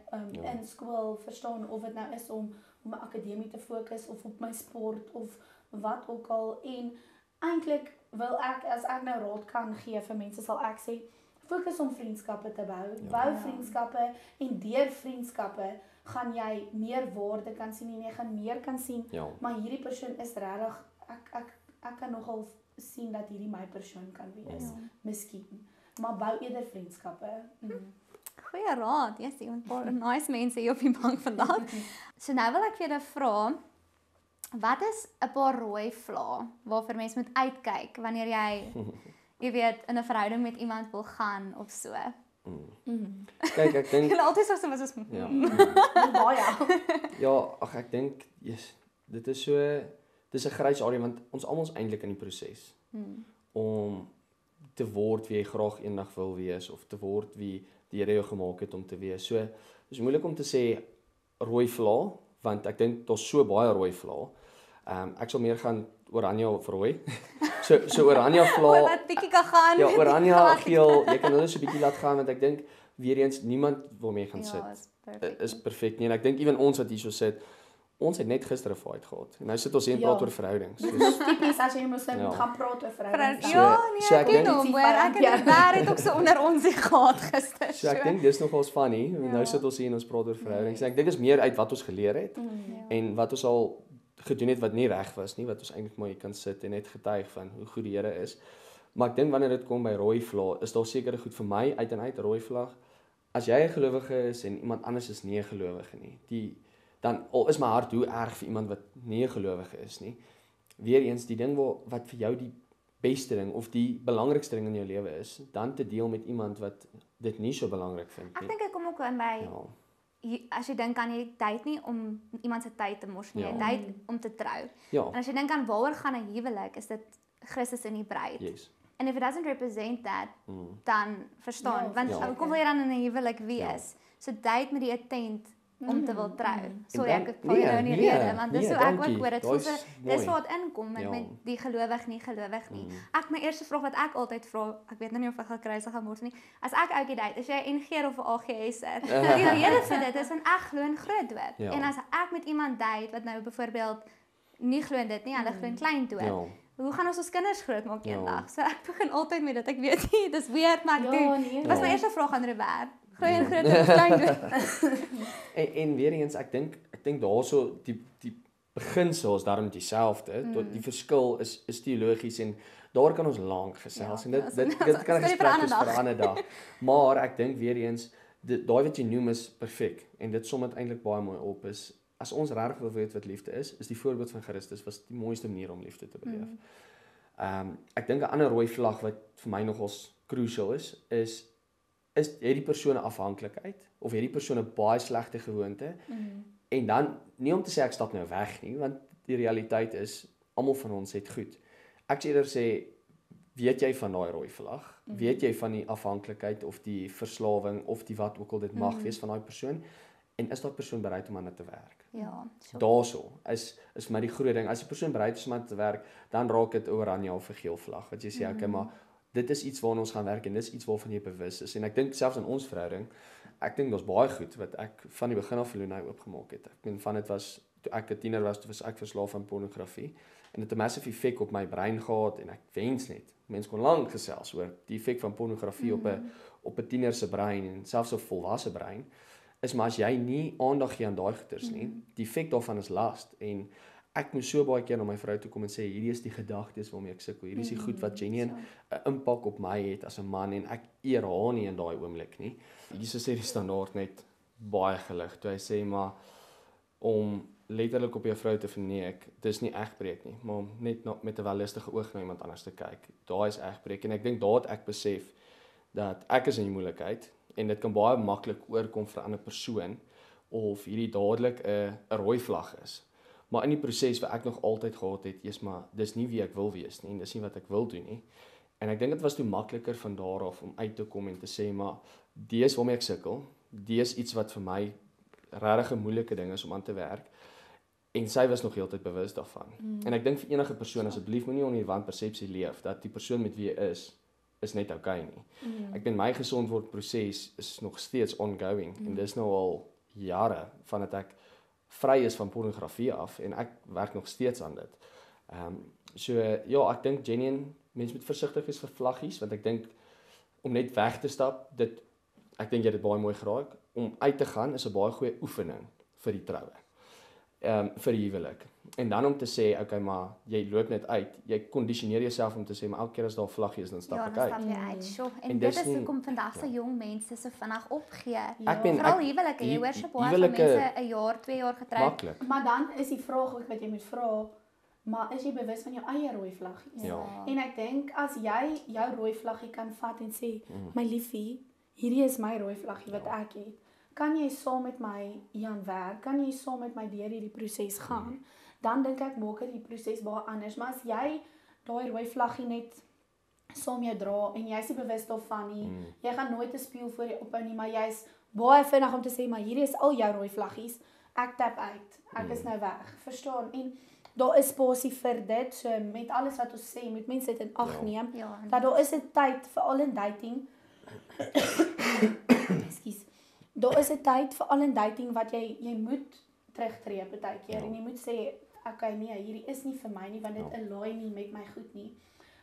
in skool verstaan of dit nou is om my akademie te fokus of op my sport of wat ook al en eintlik wil ek as ek nou raad kan gee vir mense sal ek sê fokus om vriendskappe te bou. Bou vriendskappe en deur vriendskappe gaan jy meer waarde kan sien en jy gaan meer kan sien. Maar hierdie persoon is regtig ek kan nogal sien dat hierdie my persoon kan wees. Miskien. Maar bou eerder vriendskappe. Goeie raad. Yes, jy 'n paar nice mense hier op die bank vandag. So nou wil ek vir julle vra wat is 'n paar rooi vlae waarvoor mens moet uitkyk wanneer jy weet in 'n verhouding met iemand wil gaan of so. Kyk, ek dink Julle altyd so was ons Baie. ja, ag ek dink dit is so dis 'n grys area want ons almal is eintlik in die proses om te word wie jy graag eendag wil wees of te word wie die Here jou gemaak het om te wees. So dis moeilik om te sê rooi vlae want ek dink daar's so baie rooi vlae. Ek sal meer gaan oranje of rooi. so oranje vlae. Wat bietjie kan gaan. Ja, oranje geel, jy kan hulle so 'n bietjie laat gaan want ek dink weer eens niemand waarmee gaan sit is perfek nie en ek dink ewen ons wat hierso sit ons het net gister 'n fight gehad. En nou sit ons hier en praat oor verhoudings. Dis tipies as jy moet gaan praat oor verhoudings. Ja, nee, ek ken hom, hoor. Ek en Bert het ook so onder ons gehad gister. So ek dink dis nogals funny. Nou sit ons hier en ons praat oor verhoudings. Ek dink dis meer uit wat ons geleer het en wat ons al gedoen het wat nie reg was nie, wat ons eintlik maar hier kan sit en net getuig van hoe goed die Here is. Maar ek dink wanneer dit kom by rooi vlae, is daar seker goed vir my uit en uit rooi vlag. As jy 'n gelowige is en iemand anders is nie 'n gelowige nie, dan al is my hart hoe erg vir iemand wat nie 'n gelowige is nie. Weereens die ding wat vir jou die beste ding of die belangrikste ding in jou lewe is, dan te deel met iemand wat dit nie so belangrik vind nie. Ek dink ek kom ook in by as jy dink aan jy date nie om iemand se tyd te mors nie, jy date om te trou. En as jy dink aan waaroor gaan 'n huwelik, is dit Christus in die bruid. Yes. And if it doesn't represent that, dan verstaan, want hoekom wil jy dan in 'n huwelik wees? So date met die intent om te wil trou. Sorry, ek val nou nie rede, want dis hoe ek ook hoor dit voel dis waar dit inkom met die gelowig nie. Ek my eerste vraag wat ek altyd vra, ek weet nou nie of ek gaan kruisig gaan word nie. As ek ouetjie date, is jy NG of 'n AGS'er? Die rede vir dit is want ek glo in groot doop. En as ek met iemand date wat nou byvoorbeeld nie glo in dit nie, hulle glo in klein doop. hoe gaan ons kinders grootmaak Ja. eendag? So ek begin altyd met dit. Ek weet nie, dis weird, maar ek doen. nee. Dit was my Ja. eerste vraag aan Robert. Groei en groter of klein doen? En weer eens, ek dink daarso die beginsel is daarom dieselfde. Tot die verskil is teologies en daar kan ons lank gesels en dit kan 'n gesprek wees vir 'n ander dag. Maar ek dink weer eens daai wat jy noem is perfek en dit som dit eintlik baie mooi op is as ons regtig wil weet wat liefde is die voorbeeld van Christus was die mooiste manier om liefde te beleef. Ek dink 'n ander rooi vlag wat vir my nogals crucial is het die persoon 'n afhanklikheid of het die persoon 'n baie slegte gewoonte en dan nie om te sê ek stap nou weg nie want die realiteit is almal van ons het goed. Ek sê eerder sê weet jy van daai rooi vlag? Weet jy van die afhanklikheid of die verslawing of die wat ook al dit mag wees van daai persoon en is daai persoon bereid om aan dit te werk? Ja, so. Daarso is vir my die groot ding. As 'n persoon bereid is om aan dit te werk, dan raak dit oranje of 'n geel vlag. Wat jy sê, okay, maar dit is iets waarna ons gaan werk en dis iets waarvan jy bewus is. En ek dink selfs in ons verhouding, ek dink daar's baie goed wat ek van die begin af vir Lunay oopgemaak het. Ek meen van dit was toe ek 'n tiener was, toe was ek verslaaf aan pornografie en dit het 'n massive effek op my brein gehad en ek wens net mense kon lank gesels oor die effek van pornografie op 'n tiener se brein en selfs 'n volwasse brein. Is maar as jy nie aandag gee aan daai goeters nie, die effek daarvan is last en ek moes so baie keer na my vrou toe kom en sê hierdie is die gedagtes waarmee ek sukkel. Hierdie is die goed wat genuen 'n impak op my het as 'n man en ek eer haar nie in daai oomblik nie. Jesus sê die standaard net baie gelig. Toe hy sê maar om letterlik op jou vrou te verneek, dis nie egbreek nie, maar om net met 'n wellustige oog na iemand anders te kyk. Daai is egbreek en ek dink daar het ek besef dat ek is in die moeilikheid en dit kan baie maklik oorkom vir 'n ander persoon of hierdie dadelik 'n rooi vlag is. Maar in die proses wat ek nog altyd gehad het, is maar dis nie wie ek wil wees nie en dis nie wat ek wil doen nie. En ek dink dit was toe makliker van daar af om uit te kom en te sê maar dis waarmee ek sukkel. Dis iets wat vir my regtig 'n moeilike ding is om aan te werk. En sy was nog heeltyd bewus daarvan. En ek dink vir enige persoon asseblief moenie onder die wanpersepsie leef dat die persoon met wie jy is net okay nie. Ek dink my gesond word proses is nog steeds ongoing en dis nou al jare vandat ek vry is van pornografie af en ek werk nog steeds aan dit. So ja, ek dink genuine mense moet versigtig wees vir vlaggies want ek dink om net weg te stap, ek dink jy het dit baie mooi geraak, om uit te gaan is 'n baie goeie oefening vir die troue. Vir die huwelik. En dan om te sê, okay, maar jy loop net uit. Jy kondisioneer jouself om te sê, maar elke keer as daar 'n vlaggie is, dan stap Ja, ek dan uit. stap jy uit. Sjoe. En En dit dis is nie- hoekom vandag se jong mense so vinnig opgee. Ek meen, Veral huwelike, jy hoor so baie van huwelike- mense 'n jaar, 2 jaar getroud. Maklik. Maar dan is die vraag ook wat jy moet vra, maar is jy bewus van jou eie rooi vlaggies? Ja. En ek dink as jy jou rooi vlaggie kan vat en sê, my liefie, hierdie is my rooi vlaggie wat ek het. Kan jy saam met my hieraan werk? Kan jy saam met my deur hierdie proses gaan? Dan dink ek maak dit die proses baie anders. Maar as jy daai rooi vlaggie net saam jou dra en jy's nie bewus daarvan nie, jy gaan nooit 'n spieël voor jou ophou nie, maar jy's baie vinnig om te sê, maar hierdie is al jou rooi vlaggies. Ek tap uit. Ek is nou weg. Verstaan? En daar is spasie vir dit. So met alles wat ons sê, moet mense dit in ag neem. Ja, Dat daar is 'n tyd veral in dating. Ekskuus. Daar is 'n tyd veral in dating wat jy moet terugtreë partykeer en jy moet sê, okay, nee, hierdie is nie vir my nie want dit align nie met my goed nie.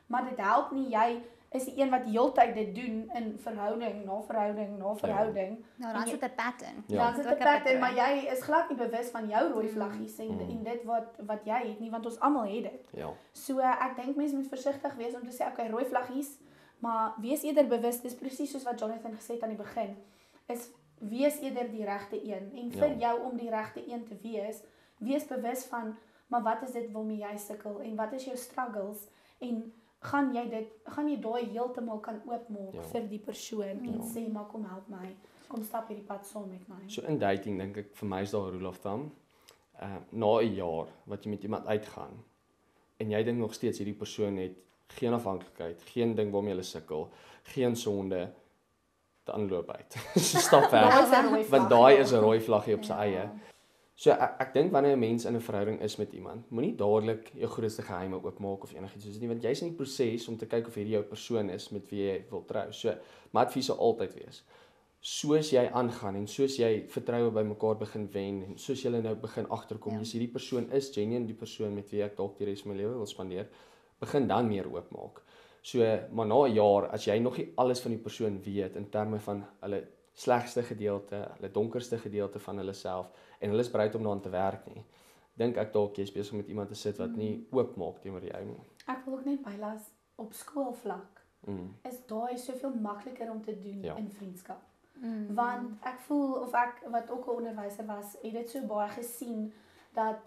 Maar dit help nie jy is die een wat heeltyd dit doen in verhouding na verhouding na verhouding. Nou, dan is dit 'n pattern. Ja. Dan sit dit pattern, maar jy is glad nie bewus van jou rooi vlaggies en dit wat jy het nie, want ons almal het dit. Ja. So ek dink mense moet versigtig wees om te sê okay, rooi vlaggies, maar wees eerder bewus, dis presies soos wat Jonathan gesê het aan die begin, is wees eerder die regte een en vir jou om die regte een te wees bewus van maar wat is dit waarmee jy sukkel en wat is jou struggles en gaan jy daai heeltemal kan oopmaak vir die persoon en sê maar kom help my, kom stap hierdie pad saam met my. So in dating dink ek vir my is daar 'n rule of thumb. Na 'n jaar wat jy met iemand uitgaan en jy dink nog steeds hierdie persoon het geen afhanklikheid, geen ding waarmee hulle sukkel, geen sonde, dan loop uit. So stap weg. Want daai is 'n rooi vlaggie op sy eie. So ek dink wanneer 'n mens in 'n verhouding is met iemand, moenie dadelik jou grootste geheime oopmaak of enigiets soos dit nie, want jy's in die proses om te kyk of hierdie jou persoon is met wie jy wil trou. So my advies sal altyd wees, soos jy aangaan en soos jy vertroue by mekaar begin wen en soos julle nou begin agterkom, jy's hierdie persoon is genuine die persoon met wie ek dalk die res van my lewe wil spandeer, begin dan meer oopmaak. So, maar na 'n jaar, as jy nog nie alles van die persoon weet in terme van hulle slegste gedeelte, hulle donkerste gedeelte van hulle self en hulle is bereid om daaraan te werk nie, dink ek dalk jy is besig met iemand te sit wat nie oopmaak teenoor jou nie. Ek wil ook net bylas op skoolvlak. Is daai soveel makliker om te doen in vriendskap. Want ek voel of ek wat ook 'n onderwyser was, het dit so baie gesien dat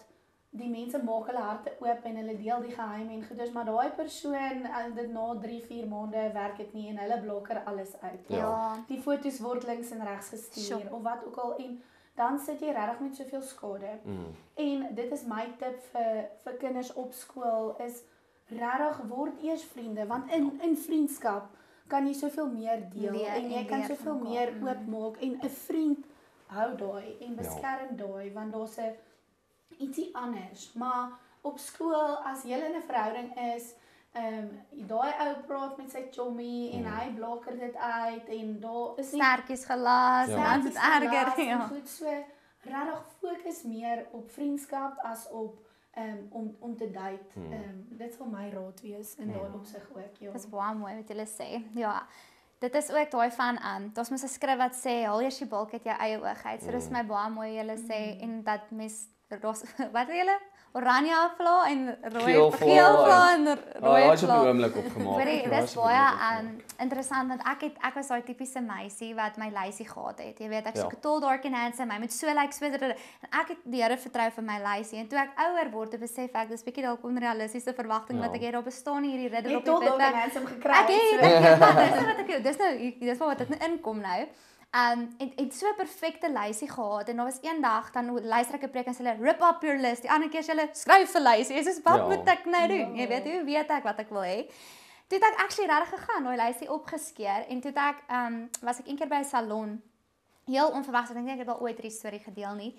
die mense maak hulle harte oop en hulle deel die geheim en goeders, maar daai persoon dit na 3-4 maande werk dit nie en hulle blokker alles uit. Ja. Die foto's word links en regs gestuur of wat ook al en dan sit jy regtig met soveel skade. En dit is my tip vir kinders op skool is regtig word eers vriende want in vriendskap kan jy soveel meer deel en jy kan soveel meer oopmaak en 'n vriend hou daai en beskerm daai want daar's 'n ietsie anders, maar op skool as jy in 'n verhouding is, daai ou praat met sy chommy en hy blokker dit uit en daar is nie sterkies gelas, en dit erger, ja. Goed, so regtig fokus meer op vriendskap as op om te date. Dit sal my raad wees in daai opsig ook, ja. Dis baie mooi wat jy sê. Ja. Dit is ook daai van daar's mos 'n skrif wat sê haal eers die balk uit jou eie oog uit. So dis my baie mooi jy sê en dat mens wat wil julle? Oranje vla en rooi geel vla en rooi Daar's vla. op die oomblik opgemaak. Dis baie interessant want ek was daai tipiese meisie wat my lysie gehad het. Jy weet, ek so tall, dark and handsome, my moet so lyk so en ek het die Here vertrou vir my lysie en toe ek ouer word, het besef ek dis bietjie dalk onrealistiese verwagting wat ek het, daar bestaan nie hierdie ridder op die wit. Ek handsome gekry. Dis wat dit inkom nou. En so 'n perfekte lysie gehad en daar was een dag dan luister ek 'n preek en sê hulle rip up your list. Die ander keer sê hulle skryf 'n lysie. Dis wat moet ek nou doen? Jy weet, hoe weet ek wat ek wil hê? Toe het ek actually regtig gegaan, daai lysie opgeskeer en toe het ek was ek eendag by 'n salon. Heel onverwags, ek dink ek het al ooit hierdie storie gedeel nie.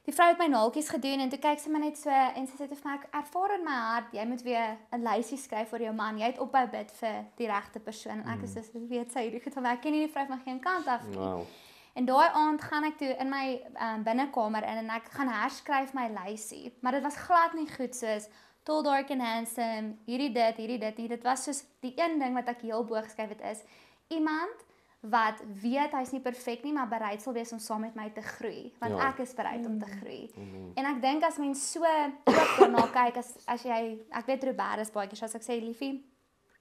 Die vrou het my naaltjies gedoen en toe kyk sy my net so en sy sê vir my ek ervaar in my hart jy moet weer 'n lysie skryf vir jou man. Jy het ophou bid vir die regte persoon en ek is dus weet sy hierdie goed van ek ken nie die vrou van geen kant af nie. Wow. En daai aand gaan ek toe in my binnekamer in en ek gaan herskryf my lysie. Maar dit was glad nie goed soos tall, dark and handsome, hierdie dit. Dit was soos die een ding wat ek heel bo geskryf het is iemand wat weet hy's nie perfek nie, maar bereid sal wees om saam met my te groei, want ek is bereid om te groei. En ek dink as mens so ook daarna kyk as jy ek weet Robert is baie keer as ek sê liefie,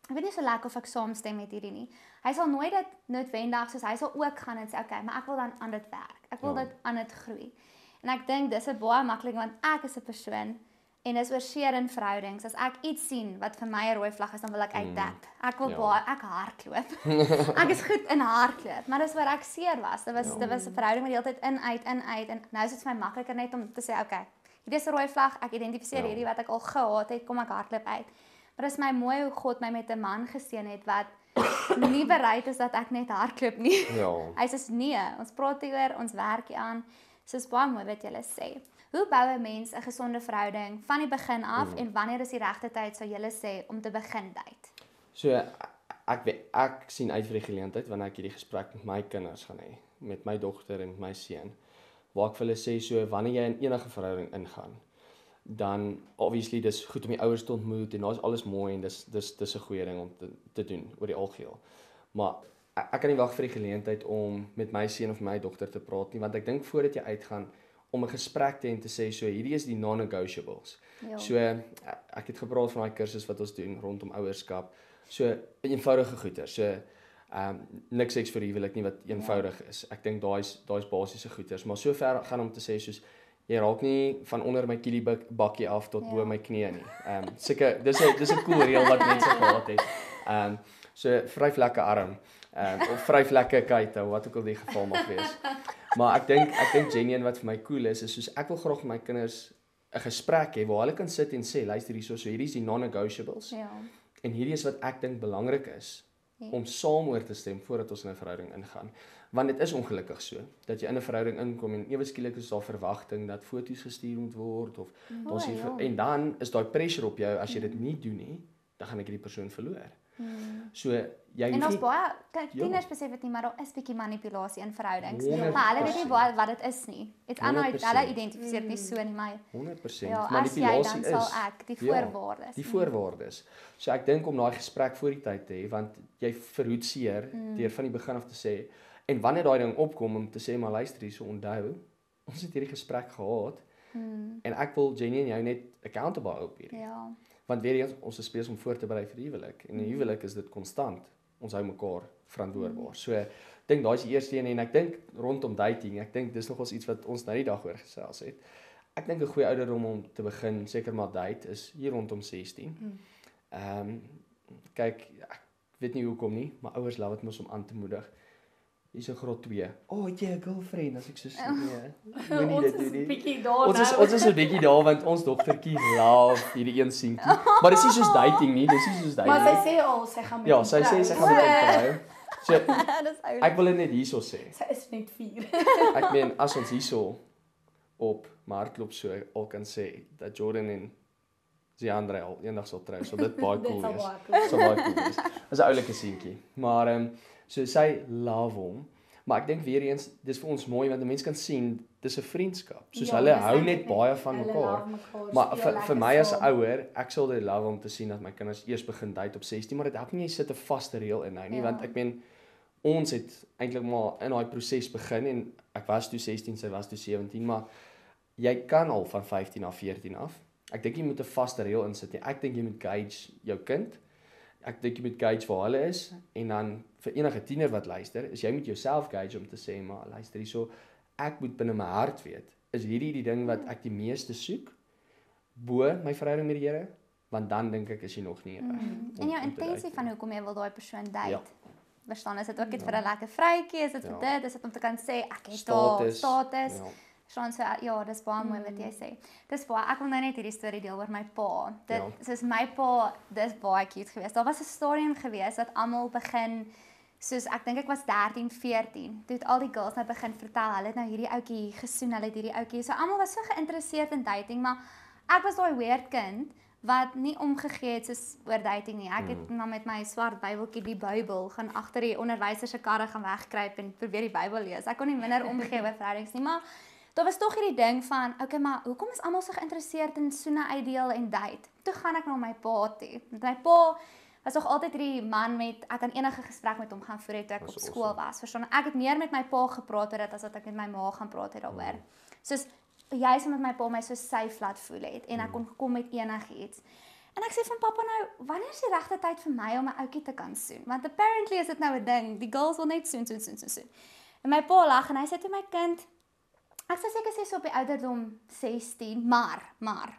ek weet nie so lekker of ek saamstem met hierdie nie. Hy sal nooit dit noodwendig soos hy sal ook gaan en sê okay, maar ek wil dan aan dit werk. Ek wil dit aan dit groei. En ek dink dis 'n baie maklik want ek is 'n persoon en dis oor seer in verhoudings. As ek iets sien wat vir my 'n rooi vlag is, dan wil ek uittap. Ek wil ek hardloop. Ek is goed in hardloop, maar dis waar ek seer was. Dit was 'n verhouding wat die hele tyd in uit en nou is dit vir my makliker net om te sê okay, hierdie is 'n rooi vlag, ek identifiseer hierdie wat ek al gehaat het, kom ek hardloop uit. Maar dit is my mooi hoe God my met 'n man geseën het wat nie bereid is dat ek net hardloop nie. Hy sê nee, ons praat hieroor, ons werk hier aan. So is baie mooi wat jy sê. Hoe bou 'n mens 'n gesonde verhouding van die begin af en wanneer is die regte tyd sou jy sê om te begin date? So ek sien uit vir die geleentheid wanneer ek hierdie gesprek met my kinders gaan hê, met my dogter en met my seun, waar ek vir hulle sê so wanneer jy in enige verhouding ingaan, dan obviously dis goed om die ouers te ontmoet en daar's alles mooi en dis 'n goeie ding om te doen oor die algeheel. Maar ek kan nie wag vir die geleentheid om met my seun of my dogter te praat nie, want ek dink voordat jy uitgaan om 'n gesprek te hê en te sê so hierdie is die non-negotiables. So ek het gepraat van daai kursus wat ons doen rondom ouerskap. So eenvoudige goeie. So niks seks vir huwelik nie wat eenvoudig is. Ek dink daai's basiese goeders, maar so ver gaan om te sê soos jy raak nie van onder my kielibakkie af tot bo my knie nie. Seker dis 'n cool reël wat mense gehad het. So vryf lekker arm. Of vryf lekker kuite, wat ook al die geval mag wees. Maar ek dink genuine wat vir my cool is soos ek wil graag met my kinders 'n gesprek hê waar hulle kan sit en sê luister hierso, so hierdie is die non-negotiables. En hierdie is wat ek dink belangrik is om saam oor te stem voordat ons in 'n verhouding ingaan. Want dit is ongelukkig so dat jy in 'n verhouding inkom en ewe skielik is daar verwagting dat foto's gestuur moet word of en dan is daai pressure op jou as jy dit nie doen nie, dan gaan ek hierdie persoon verloor. So jy En hoef ons nie baie kyk Ja. tieners besef dit nie, maar daar is bietjie manipulasie in verhoudings. 100%. Maar hulle weet nie baie wat dit is nie. It's hulle 100%. identifiseer nie so nie, maar 100% ja, as jy manipulasie dan sal is. ek die Ja, voorwaardes. Die voorwaardes. So ek dink om daai gesprek voor die tyd te hê want jy verhoed seer deur van die begin af te sê en wanneer daai ding opkom om te sê maar luister hierso onthou ons het hierdie gesprek gehad en ek wil Jenny en jou net accountable hou op hierdie. Ja. Want weer eens ons is besig om voor te berei vir die huwelik en 'n huwelik is dit konstant. Ons hou mekaar verantwoordbaar. So ek dink daai is die eerste een en ek dink rondom dating, ek dink dis nogals iets wat ons nou die dag oor gesels het. Ek dink 'n goeie ouderdom om te begin seker maar date is hier rondom 16. Kyk, ek weet nie hoekom nie, maar ouers laat dit mos om aan te moedig. Hier's 'n graad 2. Het jy 'n girlfriend? As ek so sê, nee. Moenie dit doen nie. Bietjie daar Ons is 'n bietjie daar want ons dogtertjie love hierdie een seentjie. Maar dis nie soos dating nie, dis nie soos dating Maar nie. sy sê al sy gaan met Ja, hom sy sê trou. sy gaan met hom trou. So Dis oulik. ek wil dit net hierso sê. Sy is net 4. Ek meen as ons hierso op hardloop so al kan sê dat Jordan en Ziandre al eendag sal trou, so dit baie cool Dit sal wees. baie cool So baie cool wees. Dis 'n oulike seentjie. Maar so sy love hom. Maar ek dink weer eens dis vir ons mooi want 'n mens kan sien dis 'n vriendskap. Soos Ja, hulle dis hou eintlik net baie van hulle mekaar. love mekaar, Maar speel vir lekker my as 'n saam. ouer, ek sal dit love om te sien dat my kinders eers begin date op 16, maar dit help nie jy sit 'n vaste reël in nou nie, Ja. want ek meen ons het eintlik maar in daai proses begin en ek was toe 16, sy was toe 17, maar jy kan al van 15 af 14 af. Ek dink jy moet 'n vaste reël insit nie. Ek dink jy moet gauge jou kind. Ek dink jy moet gauge waar hulle is en dan vir enige tiener wat luister, is jy moet jouself gauge om te sê maar luister hierso, ek moet binne my hart weet, is hierdie die ding wat ek die meeste soek bo my verhouding met die Here, want dan dink ek is jy nog nie reg. En jou intensie van hoekom jy wil daai persoon date. Ja. Verstaan, is dit ook net vir 'n lekker vrytjie, is dit vir Ja. dit, is dit om te kan sê ek het daar status. Ja. Verstaan so ja, dis baie mooi wat jy sê. Dis baie ek wil nou net hierdie storie deel oor my pa. Dit Ja. soos my pa, dis baie cute geweest. Daar was 'n stadium geweest dat almal begin soos ek dink ek was 13, 14. Toe het al die girls nou begin vertel, hulle het nou hierdie ouetjie gesoen, hulle het hierdie ouetjie. So almal was so geïnteresseerd in dating, maar ek was daai weird kind wat nie omgegee het soos oor dating nie. Ek het maar met my swart Bybeltjie die Bybel gaan agter die onderwyser se karre gaan wegkruip en probeer die Bybel lees. Ek kon nie minder omgee oor verhoudings nie, maar daar was tog hierdie ding van, okay, maar hoekom is almal so geïnteresseerd in soene uitdeel en date? Toe gaan ek na my pa toe. Met my pa was nog altyd hierdie man met ek kan enige gesprek met hom gaan voer het toe ek op skool was. Verstaan? Ek het meer met my pa gepraat oor dit as wat ek met my ma gaan praat het daaroor. Soos juist omdat my pa my so safe laat voel het en ek kon kom met enigiets. En ek sê van pappa nou, wanneer is die regte tyd vir my om 'n ouetjie te kan soen? Want apparently is dit nou 'n ding. Die girls wil net soen. En my pa lag en hy sê toe my kind, ek sou seker sê so op die ouderdom 16, maar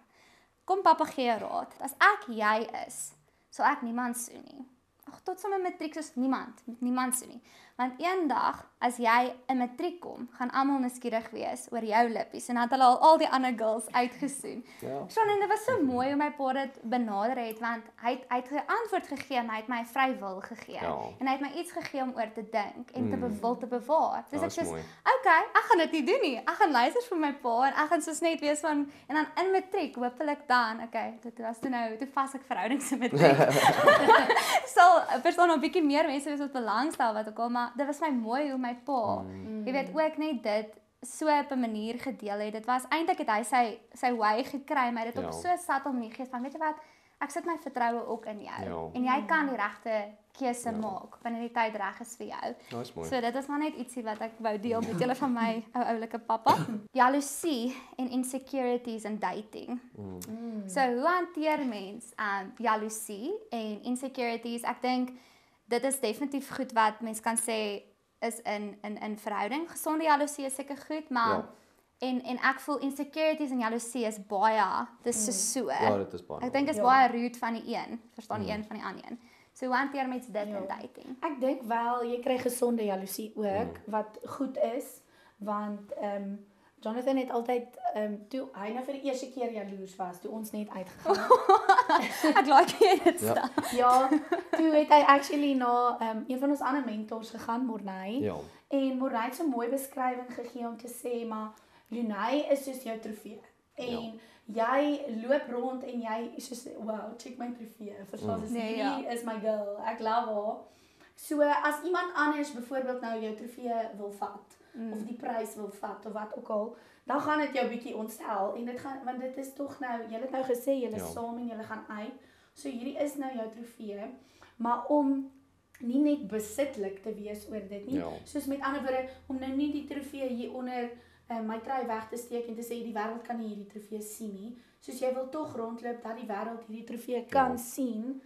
kom pappa gee jou raad. As ek jy is, sal ek niemand soen nie. Ag tot sommer matriek soos niemand soen nie. Want eendag as jy in matriek kom, gaan almal nuuskierig wees oor jou lippies en dan het hulle al die ander girls uitgesoen. Ja. So en dit was so mooi hoe my pa dit benader het want hy het 'n antwoord gegee, maar hy het my vry wil gegee. Ja. En hy het my iets gegee om oor te dink en te bewaar. Dus Ja, ek is sê, mooi. okay, ek gaan dit nie doen nie. Ek gaan luister vir my pa en ek gaan soos net wees van en dan in matriek hopelik dan, okay, dit was toe vas ek verhoudings in matriek. Verstaan 'n bietjie meer mense wees wat belangstel wat ook al, maar dit was my mooi hoe my pa, jy weet ook net dit so op 'n manier gedeel het. Dit was eintlik het hy sy way gekry, maar dit op Ja. so subtle manier gegee van weet jy wat, ek sit my vertroue ook in jou. Ja. En jy kan die regte keuse maak wanneer die tyd reg is vir jou. Ja, is mooi. So dit is maar net ietsie wat ek wou deel met julle van my oulike pappa. Jaloesie en insecurities in dating. So hoe hanteer mens jaloesie en insecurities? Ek dink dit is definitief goed wat mens kan sê is in verhouding. Gesonde jaloesie is seker goed, maar Ja. en ek voel insecurities en jaloesie is baie dis so. Ja, dit is baie. Ek dink is Ja. baie root van die een, verstaan die een van die ander een. So hoe hanteer mens dit in dating? Ek dink wel jy kry gesonde jaloesie ook wat goed is want Jonathan het altyd toe hy nou vir die eerste keer jaloers was toe ons net uitgegaan het. Ek like jy dit Ja. staan. Ja, toe het hy actually na een van ons ander mentors gegaan, Morney. Ja. En Morney het so 'n mooi beskrywing gegee om te sê maar Lunay is soos jou trofee. En jy loop rond en jy is soos wow, check my trofee. Verstaan jy? Nee, Hierdie is my girl. Ek love haar. So as iemand anders byvoorbeeld nou jou trofee wil vat of die prys wil vat of wat ook al, dan gaan dit jou bietjie ontstel en dit gaan want dit is tog nou, jy het nou gesê julle is saam en julle gaan uit. So hierdie is nou jou trofee, maar om nie net besitlik te wees oor dit nie. Soos met ander woorde om nou nie die trofee hier onder my trui weg te steek en te sê die wêreld kan nie hierdie trofee sien nie. Soos jy wil tog rondloop dat die wêreld hierdie trofee kan sien,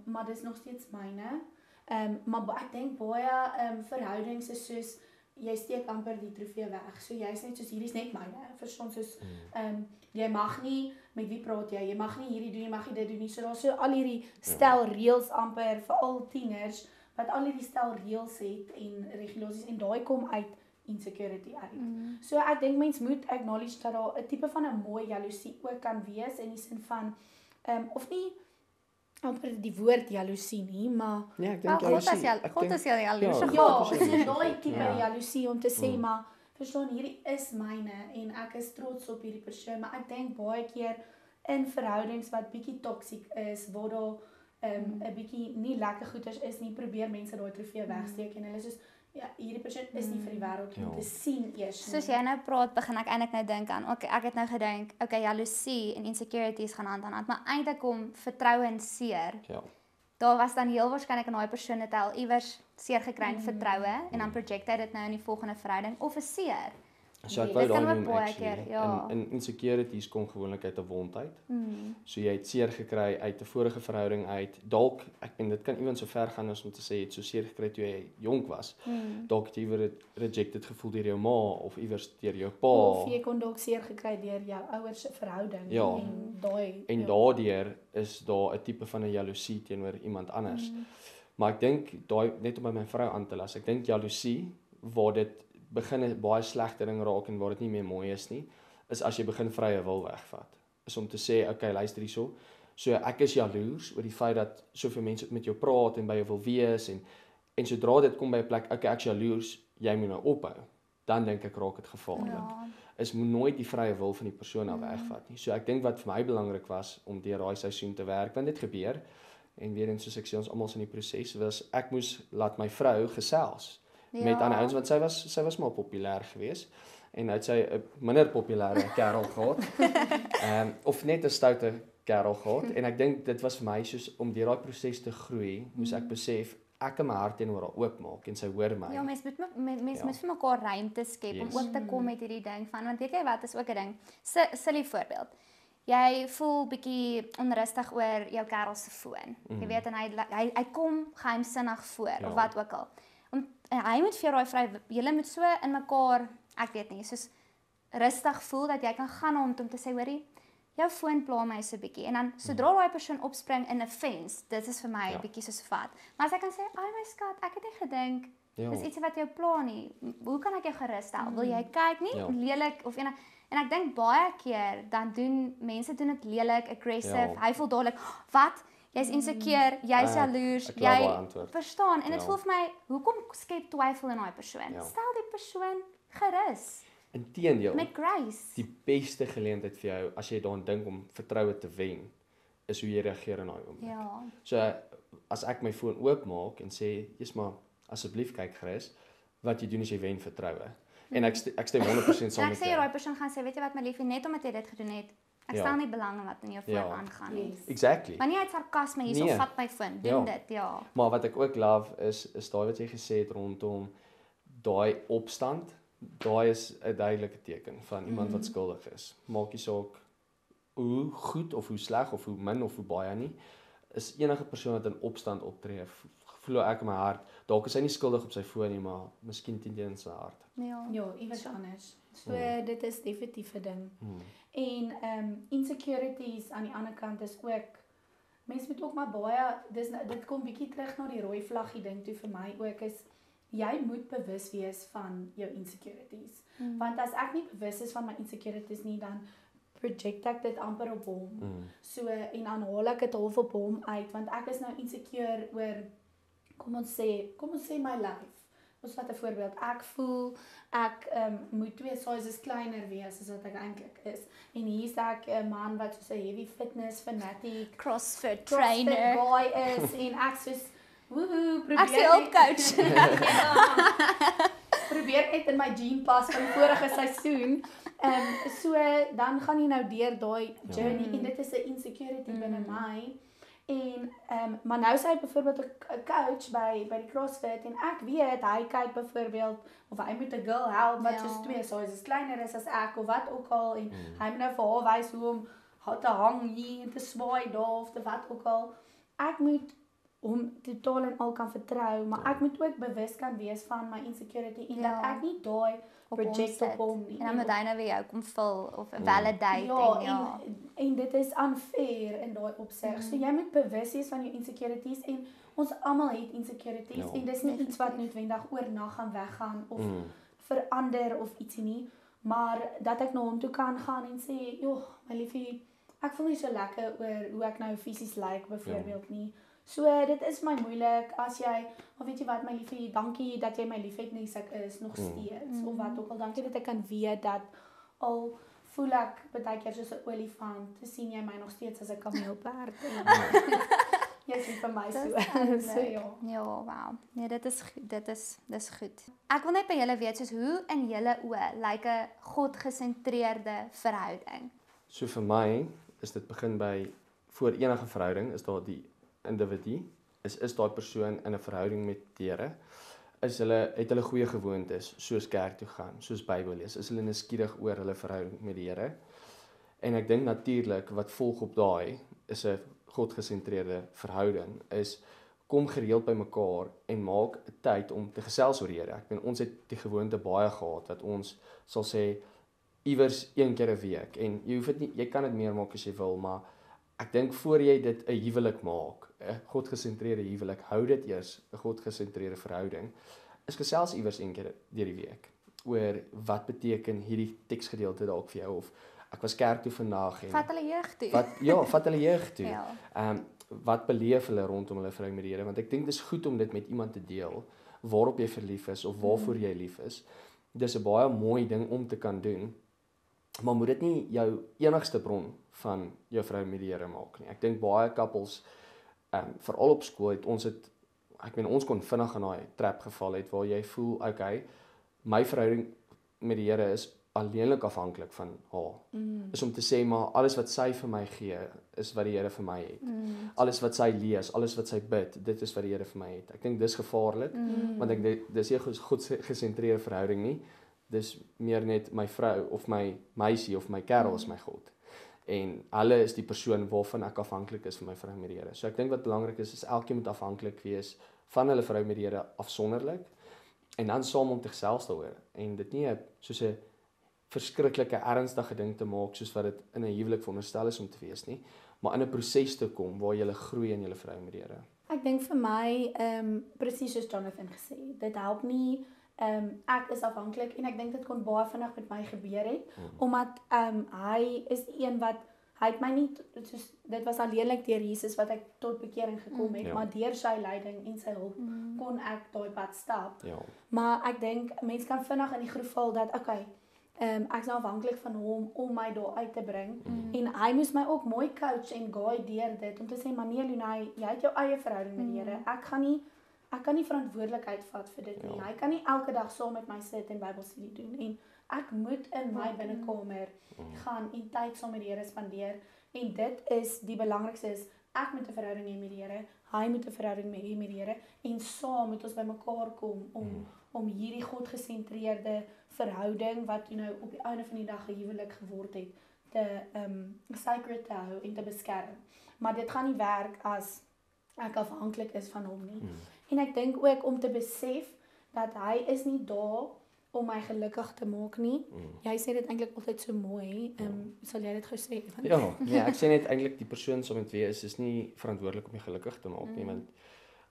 maar dis nog steeds myne. Maar ek dink baie verhoudings is soos jy steek amper die trofee weg. So jy's net soos hierdie is net myne. Verstaan soos jy mag nie met wie praat jy mag nie hierdie doen, jy mag nie dit doen nie. So daar's so al hierdie stel reëls amper vir al tieners wat al hierdie stel reëls het en regulasies en daai kom uit insecurity uit. So ek dink mens moet acknowledge dat daar 'n tipe van 'n mooi jaloesie ook kan wees in die sin van of nie amper die woord jaloesie nie, maar nee, ek dink God is jaloers. So daai tipe jaloesie om te sê maar verstaan hierdie is myne en ek is trots op hierdie persoon, maar ek dink baie keer in verhoudings wat bietjie toksiek is, waar daar 'n bietjie nie lekker goeders is nie, probeer mense daai trofee wegsteek en hulle is soos ja, hierdie persoon is nie vir die wêreld om te sien eers nie. Soos jy nou praat, begin ek eintlik nou dink aan, ek het nou gedink, jaloesie en insecurities gaan hand aan hand, maar eintlik kom vertroue en seer. Daar was dan heel waarskynlik in daai persoon het al iewers seer gekry in vertroue en dan project hy dit nou in die volgende verhouding of 'n seer. So ek wou daai noem actually. In insecurities kom gewoonlik uit 'n wond uit. So jy het seer gekry uit 'n vorige verhouding uit. Dalk dit kan iewens so ver gaan as om te sê jy het so seer gekry toe jy jonk was. Dalk het jy weer rejected gevoel deur jou ma of iewers deur jou pa. Of jy kon dalk seer gekry deur jou ouers se verhouding en daardeur is daar 'n tipe van 'n jaloesie teenoor iemand anders. Maar ek dink daai net om by my vrou aan te las. Ek dink jaloesie waar dit begin 'n baie slegte ding raak en waar dit nie meer mooi is nie, is as jy begin vrye wil wegvat. Is om te sê, okay, luister hierso. So ek is jaloers oor die feit dat soveel mense met jou praat en by jou wil wees en sodra dit kom by 'n plek, okay, ek is jaloers, jy moet nou ophou. Dan dink ek raak dit gevaarlik. Is moet nooit die vrye wil van die persoon af wegvat nie. So ek dink wat vir my belangrik was om deur daai seisoen te werk, want dit gebeur en weer eens soos ek sê ons almal is in die proses, was ek moes laat my vrou gesels met ander ouens want sy was maar populêr geweest en nou het sy 'n minder populêre kerel gehad. Of net 'n stoute kerel gehad en ek dink dit was vir my soos om deur daai proses te groei, moes ek besef ek kan my hart teenoor haar oopmaak en sy hoor my. Ja, mens moet vir mekaar ruimte skep om ook te kom met hierdie ding van want weet jy wat is ook 'n ding. Silly voorbeeld. Jy voel bietjie onrustig oor jou kerel se foon. Jy weet en hy kom geheimsinnig voor of wat ook al. Hy moet vir daai vrou, julle moet so in mekaar, ek weet nie, soos rustig voel dat jy kan gaan om te sê, hoorie, jou foon pla my so bietjie en dan sodra daai persoon opspring in 'n offense, dit is vir my bietjie soos vat. Maar as ek kan sê, "Ai my skat, ek het nie gedink dis iets wat jou pla nie. Hoe kan ek jou gerus stel? Wil jy kyk nie lelik of en ek dink baie keer dan doen mense dit lelik, aggressive. Hy voel dadelik, "Wat? Jy's insecure, jy's jaloers, jy verstaan." En dit voel vir my, hoekom skep twyfel in daai persoon? Stel die persoon gerus. Inteendeel. Met grace. Die beste geleentheid vir jou as jy daaraan dink om vertroue te wen, is hoe jy reageer in daai oomblik. So as ek my foon oopmaak en sê, "Jy's maar asseblief kyk gerus, wat jy doen is jy wen vertroue." En ek stem 100% saam met jou. Ek sê daai persoon gaan sê, "Weet jy wat my liefie, net omdat jy dit gedoen het, ek stel nie belang in wat in jou foon aangaan nie." Exactly. Maar nie uit sarkasme hierso vat my foon, doen dit, Maar wat ek ook love is daai wat jy gesê het rondom daai opstand. Daai is 'n duidelike teken van iemand wat skuldig is. Maak nie saak hoe goed of hoe sleg of hoe min of hoe baie nie, is enige persoon wat in opstand optree, glo ek in my hart, dalk is hy nie skuldig op sy foon nie, maar miskien teen sy hart. Ja, iewers anders. So dit is definitief 'n ding. En insecurities aan die ander kant is ook mense moet ook maar baie dit kom bietjie terug na die rooi vlaggie ding toe vir my ook is jy moet bewus wees van jou insecurities. Want as ek nie bewus is van my insecurities nie, dan project ek dit amper op hom. So en dan haal ek dit half op hom uit want ek is nou insecure oor kom ons sê my life. ons vat 'n voorbeeld. Ek voel ek moet 2 sizes kleiner wees as wat ek eintlik is. En hier's ek 'n man wat soos 'n heavy fitness fanatic CrossFit CrossFit trainer. guy is en ek soos woehoe probeer Ek sê hulpcoach. probeer net in my gene pas van die vorige seisoen. So dan gaan jy nou deur daai journey en dit is 'n insecurity binne my. En maar nou sê hy byvoorbeeld 'n coach by die CrossFit en ek weet hy kyk byvoorbeeld of hy moet 'n girl help wat soos 2 sizes kleiner is as ek of wat ook al en hy moet nou vir haar wys hoe om te hang hier en te swaai daar of te wat ook al. Ek moet hom totaal en al kan vertrou, maar ek moet ook bewus kan wees van my insecurity en dat ek nie daai project op hom nie. En dan moet hy nou weer jou kom vul of validate Ja, en dit is unfair in daai opsig. So jy moet bewus wees van jou insecurities en ons almal het insecurities en dis nie iets wat noodwendig oornag gaan weggaan of verander of ietsie nie, maar dat ek na hom toe kan gaan en sê, "Joh, my liefie, ek voel nie so lekker oor hoe ek nou fisies lyk byvoorbeeld nie." So dit is my moeilik as jy, of weet jy wat my liefie, dankie dat jy my liefhet nie as ek is nog steeds of wat ook al, dankie dat ek kan weet dat al voel ek baie keer soos 'n olifant, te sien jy my nog steeds as 'n kameelperd. Jy sien vir my so. Ja, wow. Nee, dit is goed. Dis goed. Ek wil net by julle weet soos hoe in julle oë lyk 'n God-gesentreerde verhouding. So vir my is dit begin by voor enige verhouding is daar die individu is daai persoon in 'n verhouding met die Here, het hulle goeie gewoontes soos kerk toe gaan, soos Bybel lees, is hulle nuuskierig oor hulle verhouding met die Here. En ek dink natuurlik wat volg op daai is 'n God-gesentreerde verhouding, is kom gereeld by mekaar en maak 'n tyd om te gesels oor die Here. Ek bedoel ons het die gewoonte baie gehad dat ons sal sê iewers een keer 'n week en jy hoef dit nie, jy kan dit meer maak as jy wil, maar ek dink voor jy dit 'n huwelik maak, 'n God-gesentreerde huwelik, hou dit eers 'n God-gesentreerde verhouding. Is gesels iewers een keer deur die week oor wat beteken hierdie teksgedeelte dalk vir jou of ek was kerk toe vandag en Vat hulle jeug toe. Vat hulle jeug toe. Ja. Wat beleef hulle rondom hulle verhouding met die Here, want ek dink dis goed om dit met iemand te deel waarop jy verlief is of waarvoor jy lief is. Dis 'n baie mooi ding om te kan doen. Maar moet dit nie jou enigste bron van jou verhouding met die Here maak nie. Ek dink baie couples veral op skool het ons kon vinnig in daai trap geval het waar jy voel, okay, my verhouding met die Here is alleenlik afhanklik van haar. Is om te sê maar alles wat sy vir my gee, is wat die Here vir my het. Alles wat sy lees, alles wat sy bid, dit is wat die Here vir my het. Ek dink dis gevaarlik, want ek dink dis nie 'n God-gesentreerde verhouding nie. Dis meer net my vrou of my meisie of my kerel is my God. En hulle is die persoon waarvan ek afhanklik is vir my verhouding met die Here. So ek dink wat belangrik is elkeen moet afhanklik wees van hulle verhouding met die Here afsonderlik en dan saam om te gesels daaroor en dit nie soos 'n verskriklike ernstige ding te maak soos wat dit in 'n huwelik veronderstel is om te wees nie, maar in 'n proses te kom waar jy groei in jou verhouding met die Here. Ek dink vir my presies soos Jonathan gesê, dit help nie ek is afhanklik en ek dink dit kon baie vinnig met my gebeur het omdat hy is die een wat hy het my nie soos dit was alleenlik deur Jesus wat ek tot bekering gekom het, maar deur sy leiding en sy hulp kon ek daai pad stap. Ja. Maar ek dink mense kan vinnig in die groef val dat okay, ek is nou afhanklik van hom om my daar uit te bring en hy moes my ook mooi coach en guide deur dit om te sê maar nee Lunay, jy het jou eie verhouding met die Here. Ek kan nie verantwoordelikheid vat vir dit nie. Hy kan nie elke dag saam met my sit en Bybelstudie doen en ek moet in my binnekamer gaan en tyd saam met die Here spandeer en dit is die belangrikste is ek moet 'n verhouding hê met die Here, hy moet 'n verhouding hê met die Here en saam moet ons bymekaar kom om hierdie God-gesentreerde verhouding wat nou op die einde van die dag 'n huwelik geword het te sacred te hou en te beskerm. Maar dit gaan nie werk as ek afhanklik is van hom nie. En ek dink ook om te besef dat hy is nie daar om my gelukkig te maak nie. Jy sê dit eintlik altyd so mooi. Sal jy dit gou sê? Ja, nee, ek sê net eintlik die persoon saam met wie is nie verantwoordelik om my gelukkig te maak nie, want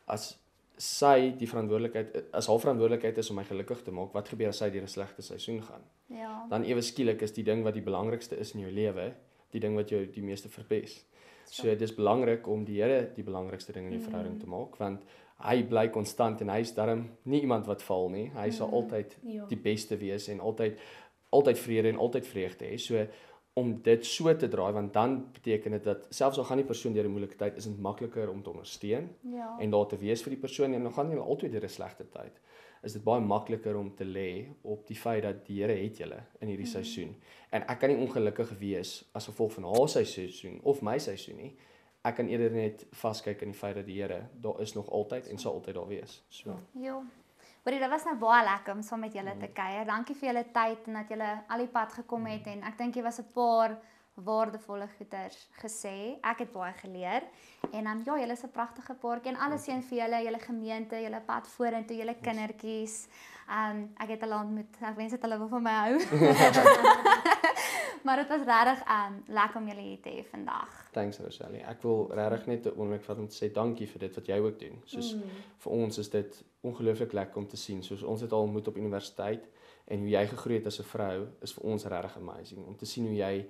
as sy die verantwoordelikheid as haar verantwoordelikheid is om my gelukkig te maak, wat gebeur as sy deur 'n slegte seisoen gaan? Ja. Dan ewe skielik is die ding wat die belangrikste is in jou lewe, die ding wat jou die meeste verpes. So dis belangrik om die Here die belangrikste ding in jou verhouding te maak, want hy bly konstant en hy's darm nie iemand wat val nie. Hy sal altyd Ja. die beste wees en altyd vrede en altyd vreugde hê. So om dit so te draai, want dan beteken dit dat selfs al gaan die persoon deur 'n moeilike tyd, is dit makliker om te ondersteun Ja. en daar te wees vir die persoon en dan gaan julle altyd deur 'n slegte tyd. Is dit baie makliker om te lê op die feit dat die Here het julle in hierdie seisoen. En ek kan nie ongelukkig wees as gevolg van haar seisoen of my seisoen nie. Ek kan eerder net vaskyk in die feit dat die Here daar is nog altyd en sal altyd daar wees. So. Ja. Hoorie, dit was nou baie lekker om saam met julle te kuier. Dankie vir julle tyd en dat julle al die pad gekom het en ek dink jy was 'n paar waardevolle goeders gesê. Ek het baie geleer. En dan ja, julle is 'n pragtige paartjie en alles seën vir julle, julle gemeente, julle pad vorentoe, julle kindertjies. Ek het hulle ontmoet. Ek wens dat hulle wil van my hou. Maar dit was regtig lekker om julle hier te hê vandag. Thanks Rosalie. Ek wil regtig net 'n oomblik vat om te sê dankie vir dit wat jy ook doen. Soos vir ons is dit ongelooflik lekker om te sien. Soos ons het al ontmoet op universiteit en hoe jy gegroei het as 'n vrou is vir ons regtig amazing om te sien hoe jy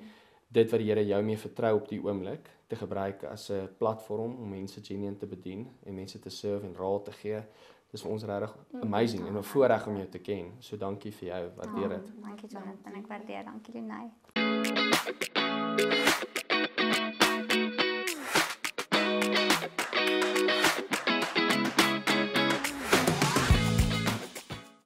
dit wat die Here jou mee vertrou op die oomblik te gebruik as 'n platform om mense genuine te bedien en mense te serve en raad te gee. Dis vir ons regtig amazing en 'n voorreg om jou te ken. So dankie vir jou. Waardeer dit. Dankie Jonathan, ek waardeer. Dankie Lenay.